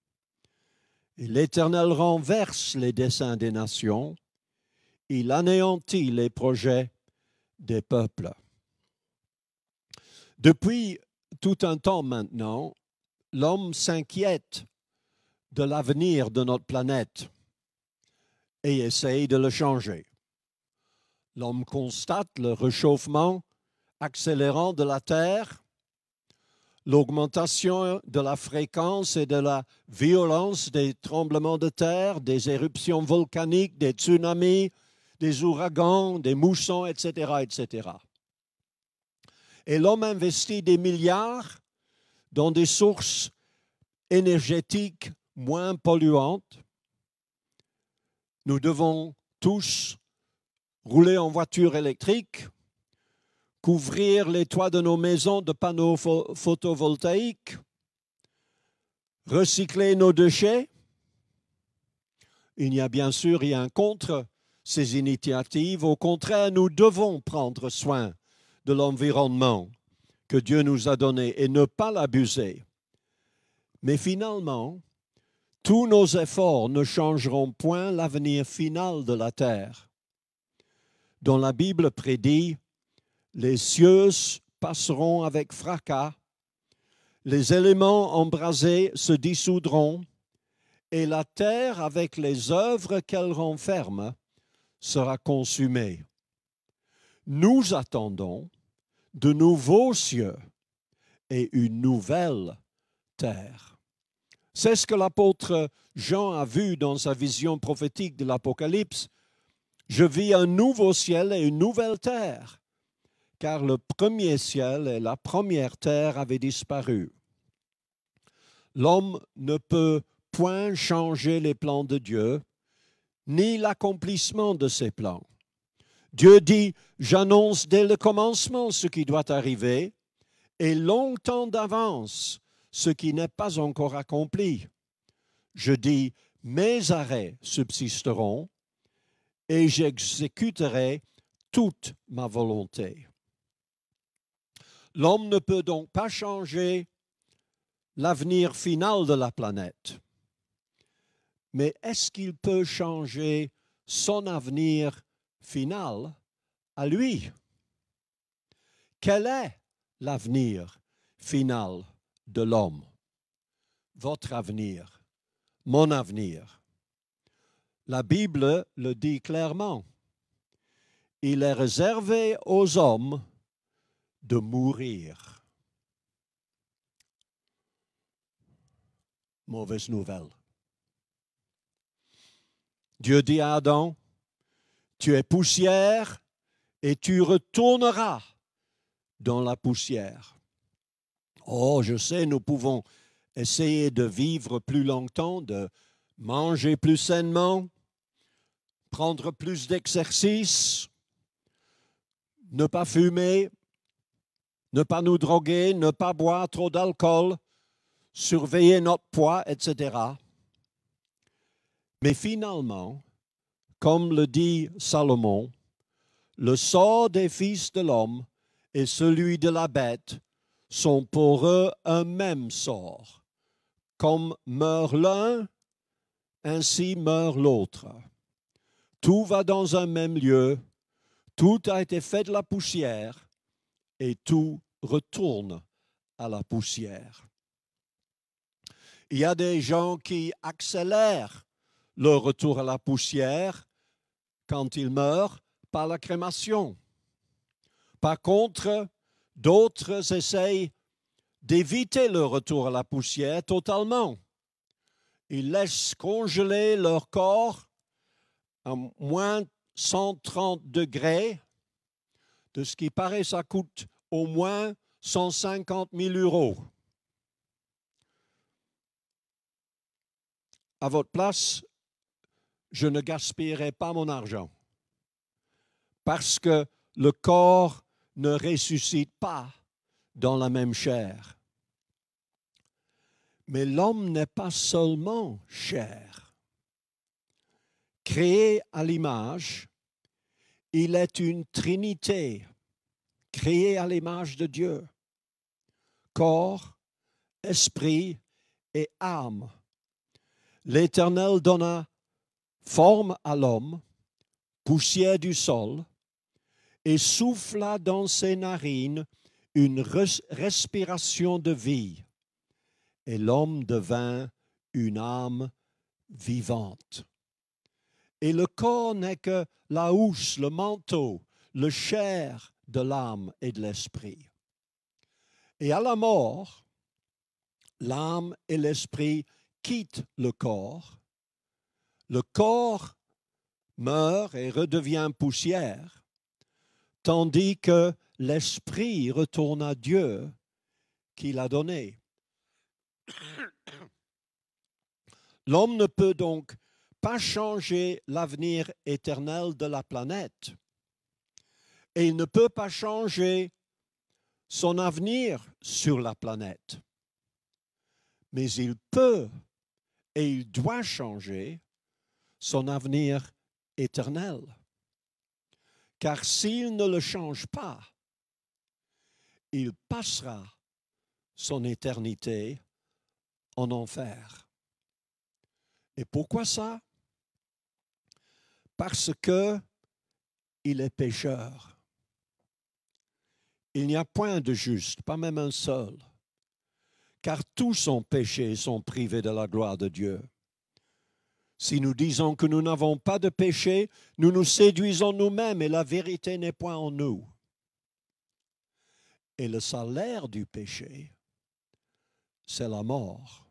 Et l'Éternel renverse les desseins des nations, il anéantit les projets des peuples. Depuis tout un temps maintenant, l'homme s'inquiète de l'avenir de notre planète et essaye de le changer. L'homme constate le réchauffement accélérant de la Terre, l'augmentation de la fréquence et de la violence des tremblements de terre, des éruptions volcaniques, des tsunamis, des ouragans, des moussons, etc., etc. Et l'homme investit des milliards dans des sources énergétiques moins polluantes. Nous devons tous rouler en voiture électrique, couvrir les toits de nos maisons de panneaux photovoltaïques, recycler nos déchets. Il n'y a bien sûr rien contre ces initiatives. Au contraire, nous devons prendre soin de l'environnement que Dieu nous a donné et ne pas l'abuser. Mais finalement, tous nos efforts ne changeront point l'avenir final de la terre, dont la Bible prédit: les cieux passeront avec fracas, les éléments embrasés se dissoudront, et la terre, avec les œuvres qu'elle renferme, sera consumée. Nous attendons de nouveaux cieux et une nouvelle terre. C'est ce que l'apôtre Jean a vu dans sa vision prophétique de l'Apocalypse. Je vis un nouveau ciel et une nouvelle terre, car le premier ciel et la première terre avaient disparu. L'homme ne peut point changer les plans de Dieu, ni l'accomplissement de ses plans. Dieu dit, j'annonce dès le commencement ce qui doit arriver, et longtemps d'avance ce qui n'est pas encore accompli. Je dis, mes arrêts subsisteront, et j'exécuterai toute ma volonté. L'homme ne peut donc pas changer l'avenir final de la planète. Mais est-ce qu'il peut changer son avenir final à lui? Quel est l'avenir final de l'homme? Votre avenir, mon avenir. La Bible le dit clairement. Il est réservé aux hommes de mourir. Mauvaise nouvelle. Dieu dit à Adam, tu es poussière et tu retourneras dans la poussière. Oh, je sais, nous pouvons essayer de vivre plus longtemps, de manger plus sainement, prendre plus d'exercice, ne pas fumer, ne pas nous droguer, ne pas boire trop d'alcool, surveiller notre poids, etc. Mais finalement, comme le dit Salomon, le sort des fils de l'homme et celui de la bête sont pour eux un même sort. Comme meurt l'un, ainsi meurt l'autre. Tout va dans un même lieu, tout a été fait de la poussière et tout retourne à la poussière. Il y a des gens qui accélèrent leur retour à la poussière quand ils meurent par la crémation. Par contre, d'autres essayent d'éviter le retour à la poussière totalement. Ils laissent congeler leur corps à moins 130 degrés. De ce qui paraît, ça coûte au moins 150 000 €. À votre place, je ne gaspillerai pas mon argent parce que le corps ne ressuscite pas dans la même chair. Mais l'homme n'est pas seulement chair. Créé à l'image, il est une trinité, créé à l'image de Dieu. Corps, esprit et âme. L'Éternel donna forme à l'homme, poussière du sol, et souffla dans ses narines une respiration de vie. Et l'homme devint une âme vivante. Et le corps n'est que la housse, le manteau, le chair de l'âme et de l'esprit. Et à la mort, l'âme et l'esprit quittent le corps meurt et redevient poussière, tandis que l'esprit retourne à Dieu qui l'a donné. L'homme ne peut donc pas changer l'avenir éternel de la planète. Et il ne peut pas changer son avenir sur la planète. Mais il peut et il doit changer son avenir éternel. Car s'il ne le change pas, il passera son éternité en enfer. Et pourquoi ça? Parce que il est pécheur. Il n'y a point de juste, pas même un seul. Car tous ont péché et sont privés de la gloire de Dieu. Si nous disons que nous n'avons pas de péché, nous nous séduisons nous-mêmes et la vérité n'est point en nous. Et le salaire du péché, c'est la mort.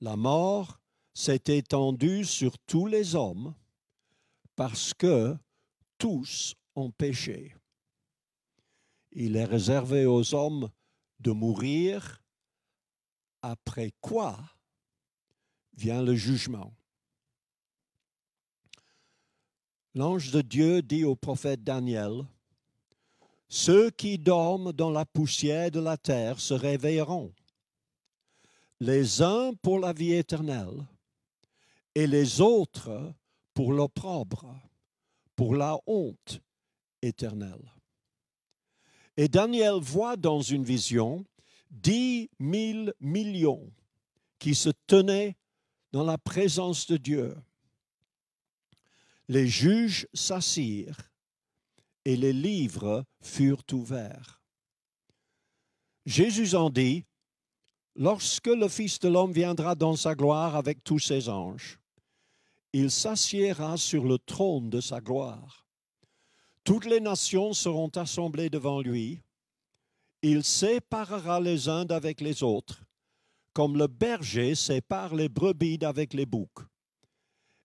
La mort s'est étendue sur tous les hommes parce que tous ont péché. Il est réservé aux hommes de mourir, après quoi vient le jugement. L'ange de Dieu dit au prophète Daniel, « Ceux qui dorment dans la poussière de la terre se réveilleront, les uns pour la vie éternelle et les autres pour l'opprobre, pour la honte éternelle. » Et Daniel voit dans une vision 10 000 millions qui se tenaient dans la présence de Dieu. Les juges s'assirent et les livres furent ouverts. Jésus en dit, « Lorsque le Fils de l'homme viendra dans sa gloire avec tous ses anges, il s'assiera sur le trône de sa gloire. Toutes les nations seront assemblées devant lui. Il séparera les uns d'avec les autres, comme le berger sépare les brebis d'avec les boucs.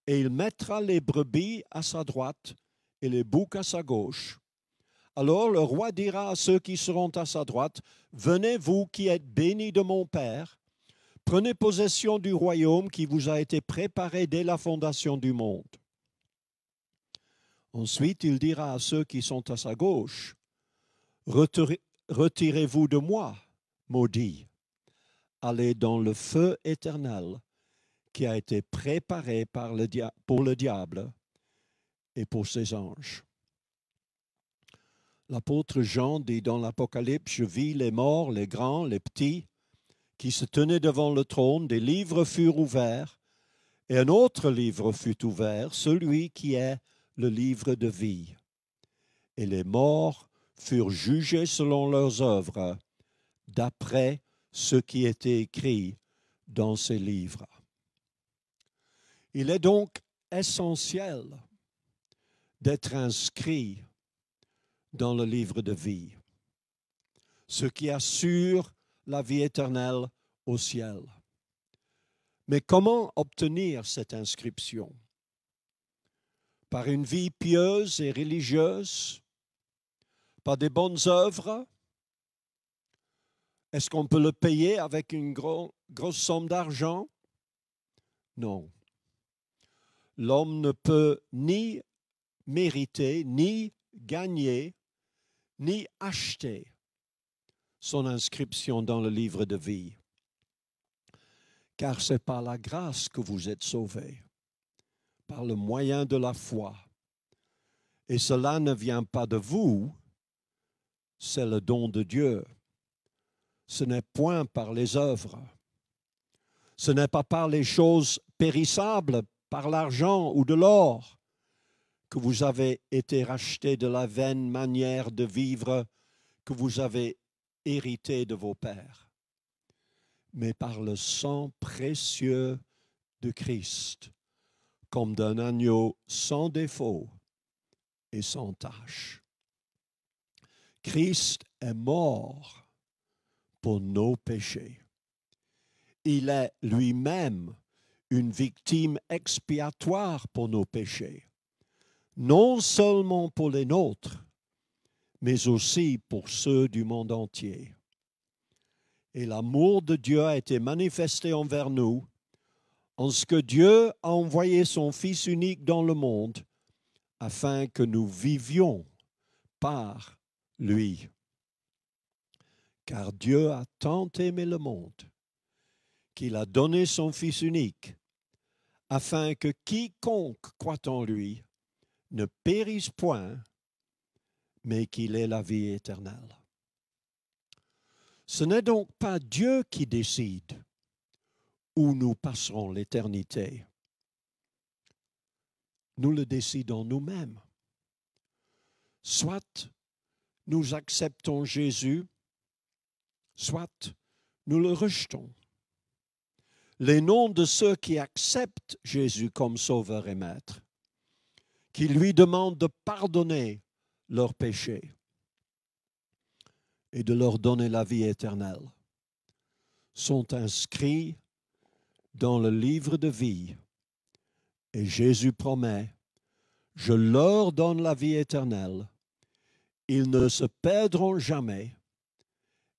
Et il mettra les brebis à sa droite et les boucs à sa gauche. Alors le roi dira à ceux qui seront à sa droite, « Venez, vous qui êtes bénis de mon Père, prenez possession du royaume qui vous a été préparé dès la fondation du monde. » Ensuite, il dira à ceux qui sont à sa gauche, « Retirez-vous de moi, maudits, allez dans le feu éternel qui a été préparé pour le diable et pour ses anges. » L'apôtre Jean dit dans l'Apocalypse, « Je vis les morts, les grands, les petits, qui se tenaient devant le trône, des livres furent ouverts, et un autre livre fut ouvert, celui qui est le livre de vie. Et les morts furent jugés selon leurs œuvres, d'après ce qui était écrit dans ces livres. » Il est donc essentiel d'être inscrit dans le livre de vie, ce qui assure la vie éternelle au ciel. Mais comment obtenir cette inscription? Par une vie pieuse et religieuse? Par des bonnes œuvres? Est-ce qu'on peut le payer avec une grosse somme d'argent? Non. L'homme ne peut ni mériter, ni gagner, ni acheter son inscription dans le livre de vie. Car c'est par la grâce que vous êtes sauvés, par le moyen de la foi. Et cela ne vient pas de vous, c'est le don de Dieu. Ce n'est point par les œuvres. Ce n'est pas par les choses périssables, par l'argent ou de l'or, que vous avez été rachetés de la vaine manière de vivre que vous avez hérité de vos pères, mais par le sang précieux de Christ, comme d'un agneau sans défaut et sans tache. Christ est mort pour nos péchés. Il est lui-même une victime expiatoire pour nos péchés, non seulement pour les nôtres, mais aussi pour ceux du monde entier. Et l'amour de Dieu a été manifesté envers nous, en ce que Dieu a envoyé son Fils unique dans le monde, afin que nous vivions par lui. Car Dieu a tant aimé le monde, qu'il a donné son Fils unique, afin que quiconque croit en lui ne périsse point, mais qu'il ait la vie éternelle. Ce n'est donc pas Dieu qui décide où nous passerons l'éternité. Nous le décidons nous-mêmes. Soit nous acceptons Jésus, soit nous le rejetons. Les noms de ceux qui acceptent Jésus comme Sauveur et Maître, qui lui demandent de pardonner leurs péchés et de leur donner la vie éternelle, sont inscrits dans le livre de vie. Et Jésus promet, je leur donne la vie éternelle, ils ne se perdront jamais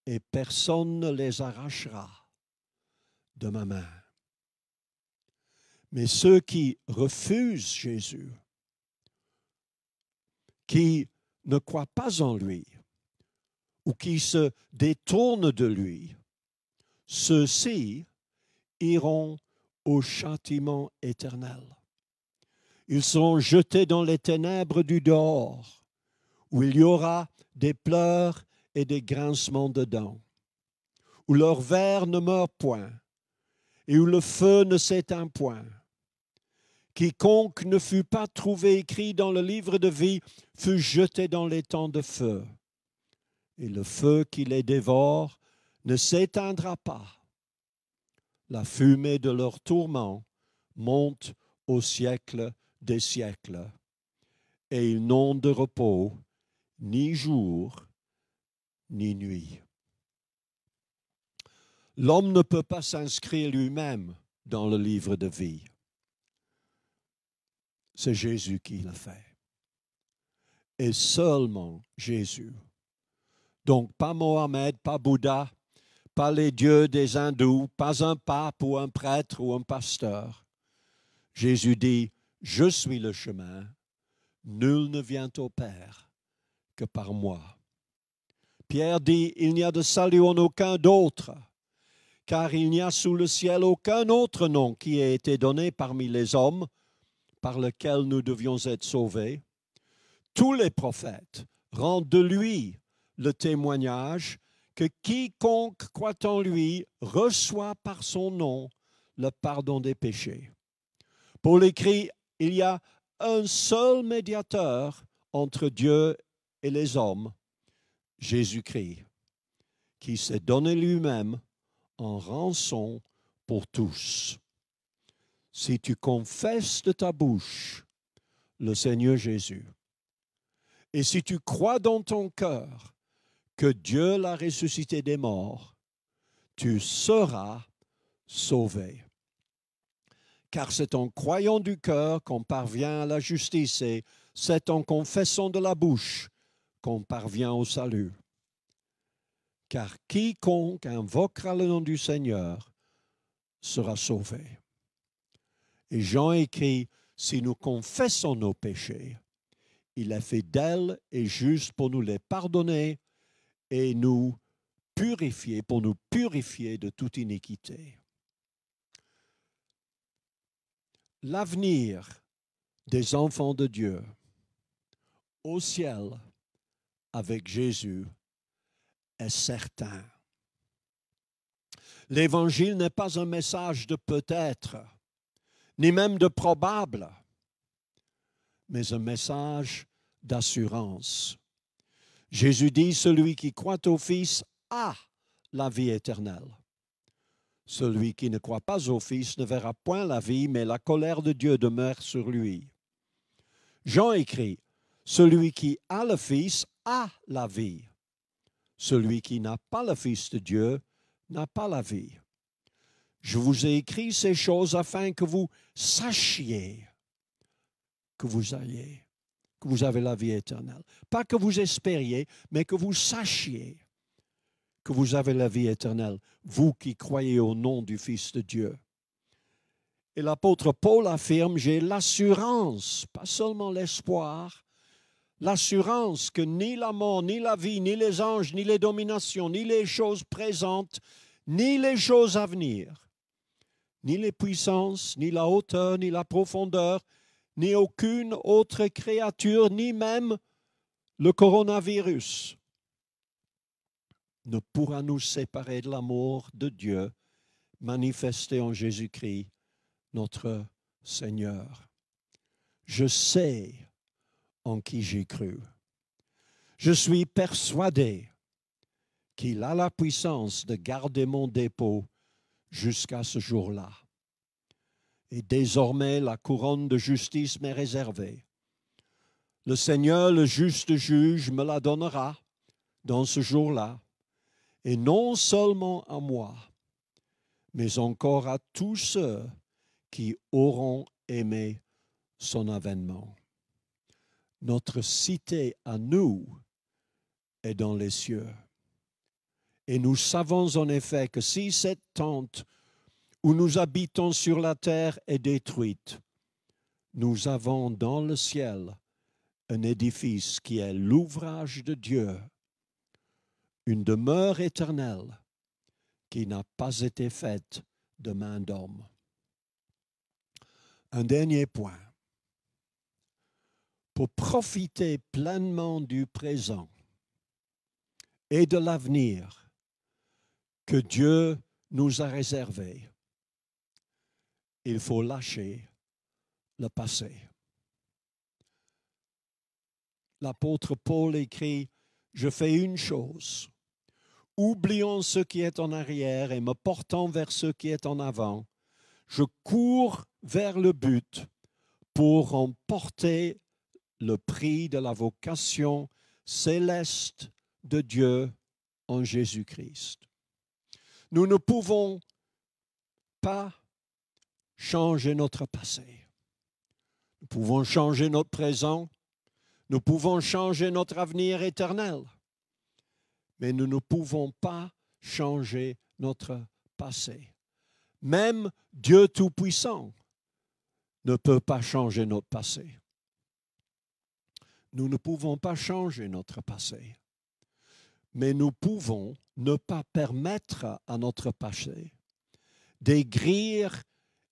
et personne ne les arrachera de ma main. Mais ceux qui refusent Jésus, qui ne croient pas en lui, ou qui se détournent de lui, ceux-ci iront au châtiment éternel. Ils seront jetés dans les ténèbres du dehors, où il y aura des pleurs et des grincements de dents, où leur ver ne meurt point, et où le feu ne s'éteint point. Quiconque ne fut pas trouvé écrit dans le livre de vie fut jeté dans les temps de feu. Et le feu qui les dévore ne s'éteindra pas. La fumée de leur tourment monte au siècle des siècles. Et ils n'ont de repos ni jour ni nuit. L'homme ne peut pas s'inscrire lui-même dans le livre de vie. C'est Jésus qui l'a fait. Et seulement Jésus. Donc pas Mohamed, pas Bouddha, pas les dieux des hindous, pas un pape ou un prêtre ou un pasteur. Jésus dit, je suis le chemin, nul ne vient au Père que par moi. Pierre dit, il n'y a de salut en aucun d'autre, car il n'y a sous le ciel aucun autre nom qui ait été donné parmi les hommes par lequel nous devions être sauvés. Tous les prophètes rendent de lui le témoignage que quiconque croit en lui reçoit par son nom le pardon des péchés. Paul écrit, il y a un seul médiateur entre Dieu et les hommes, Jésus-Christ, qui s'est donné lui-même en rançon pour tous. Si tu confesses de ta bouche le Seigneur Jésus, et si tu crois dans ton cœur que Dieu l'a ressuscité des morts, tu seras sauvé. Car c'est en croyant du cœur qu'on parvient à la justice et c'est en confessant de la bouche qu'on parvient au salut. Car quiconque invoquera le nom du Seigneur sera sauvé. Et Jean écrit, si nous confessons nos péchés, il est fidèle et juste pour nous les pardonner et nous purifier, pour nous purifier de toute iniquité. L'avenir des enfants de Dieu au ciel avec Jésus est certain. L'Évangile n'est pas un message de peut-être, ni même de probable, mais un message d'assurance. Jésus dit, celui qui croit au Fils a la vie éternelle. Celui qui ne croit pas au Fils ne verra point la vie, mais la colère de Dieu demeure sur lui. Jean écrit, celui qui a le Fils a la vie. Celui qui n'a pas le Fils de Dieu n'a pas la vie. Je vous ai écrit ces choses afin que vous sachiez que vous avez la vie éternelle. Pas que vous espériez, mais que vous sachiez que vous avez la vie éternelle, vous qui croyez au nom du Fils de Dieu. Et l'apôtre Paul affirme, j'ai l'assurance, pas seulement l'espoir, l'assurance que ni la mort, ni la vie, ni les anges, ni les dominations, ni les choses présentes, ni les choses à venir, ni les puissances, ni la hauteur, ni la profondeur, ni aucune autre créature, ni même le coronavirus ne pourra nous séparer de l'amour de Dieu manifesté en Jésus-Christ, notre Seigneur. Je sais en qui j'ai cru. Je suis persuadé qu'il a la puissance de garder mon dépôt jusqu'à ce jour-là. Et désormais, la couronne de justice m'est réservée. Le Seigneur, le juste juge, me la donnera dans ce jour-là, et non seulement à moi, mais encore à tous ceux qui auront aimé son avènement. Notre cité à nous est dans les cieux. Et nous savons en effet que si cette tente où nous habitons sur la terre est détruite, nous avons dans le ciel un édifice qui est l'ouvrage de Dieu, une demeure éternelle qui n'a pas été faite de main d'homme. Un dernier point. Pour profiter pleinement du présent et de l'avenir que Dieu nous a réservé, il faut lâcher le passé. L'apôtre Paul écrit, « Je fais une chose, oublions ce qui est en arrière et me portant vers ce qui est en avant, je cours vers le but pour emporter le prix de la vocation céleste de Dieu en Jésus-Christ. Nous ne pouvons pas changer notre passé. Nous pouvons changer notre présent. Nous pouvons changer notre avenir éternel. Mais nous ne pouvons pas changer notre passé. Même Dieu Tout-Puissant ne peut pas changer notre passé. Nous ne pouvons pas changer notre passé. Mais nous pouvons ne pas permettre à notre passé d'aigrir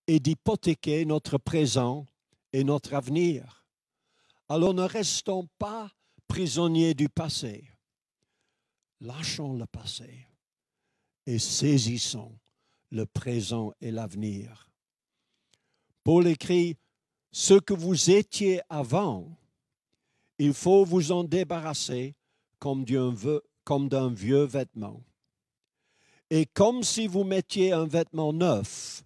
et d'hypothéquer notre présent et notre avenir. Alors ne restons pas prisonniers du passé. Lâchons le passé et saisissons le présent et l'avenir. Paul écrit, « Ce que vous étiez avant, il faut vous en débarrasser comme d'un vieux vêtement. Et comme si vous mettiez un vêtement neuf,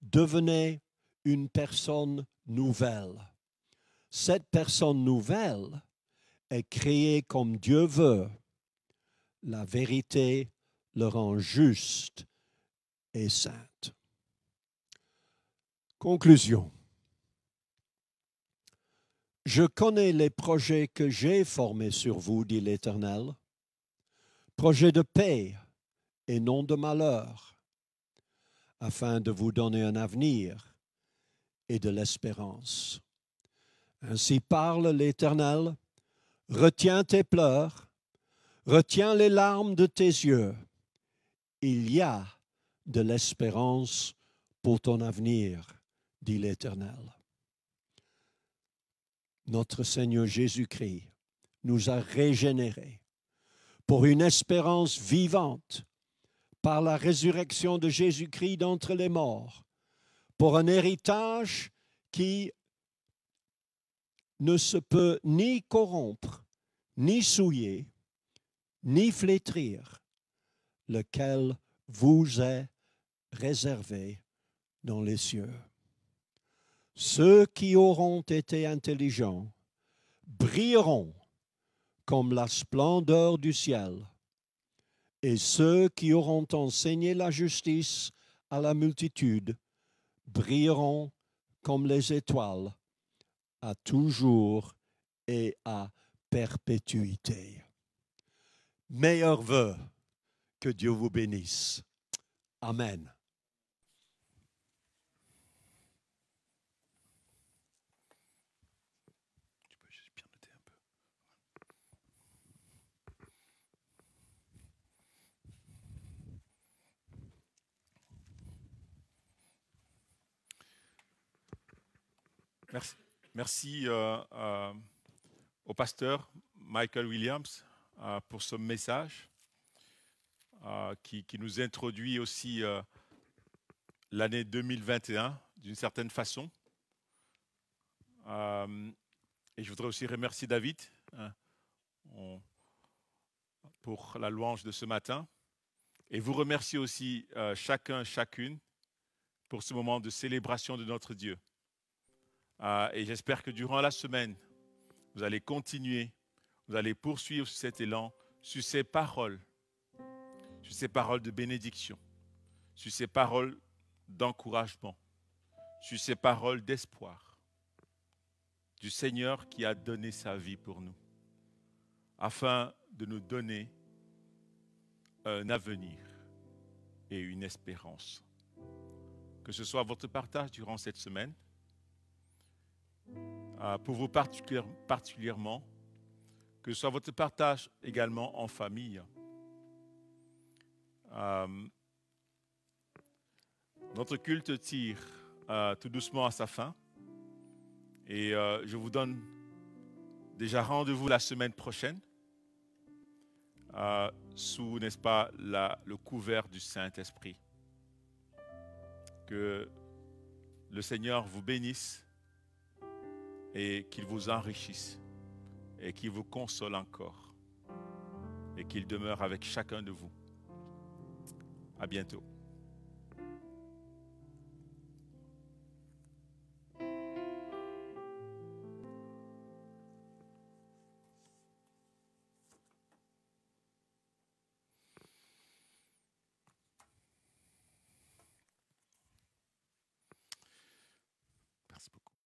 devenez une personne nouvelle. Cette personne nouvelle est créée comme Dieu veut. La vérité le rend juste et sainte. » Conclusion. Je connais les projets que j'ai formés sur vous, dit l'Éternel, projets de paix et non de malheur, afin de vous donner un avenir et de l'espérance. Ainsi parle l'Éternel, retiens tes pleurs, retiens les larmes de tes yeux. Il y a de l'espérance pour ton avenir, dit l'Éternel. Notre Seigneur Jésus-Christ nous a régénérés pour une espérance vivante par la résurrection de Jésus-Christ d'entre les morts, pour un héritage qui ne se peut ni corrompre, ni souiller, ni flétrir, lequel vous est réservé dans les cieux. Ceux qui auront été intelligents brilleront comme la splendeur du ciel, et ceux qui auront enseigné la justice à la multitude brilleront comme les étoiles à toujours et à perpétuité. Meilleurs vœux, que Dieu vous bénisse. Amen. Merci au pasteur Michael Williams pour ce message qui nous introduit aussi l'année 2021 d'une certaine façon. Et je voudrais aussi remercier David pour la louange de ce matin. Et vous remercier aussi chacun, chacune pour ce moment de célébration de notre Dieu. Et j'espère que durant la semaine, vous allez continuer, vous allez poursuivre sur cet élan, sur ces paroles de bénédiction, sur ces paroles d'encouragement, sur ces paroles d'espoir du Seigneur qui a donné sa vie pour nous, afin de nous donner un avenir et une espérance. Que ce soit votre partage durant cette semaine, pour vous particulièrement, que ce soit votre partage également en famille. Notre culte tire tout doucement à sa fin et je vous donne déjà rendez-vous la semaine prochaine sous, n'est-ce pas, le couvert du Saint-Esprit. Que le Seigneur vous bénisse et qu'il vous enrichisse et qu'il vous console encore et qu'il demeure avec chacun de vous. À bientôt. Merci beaucoup.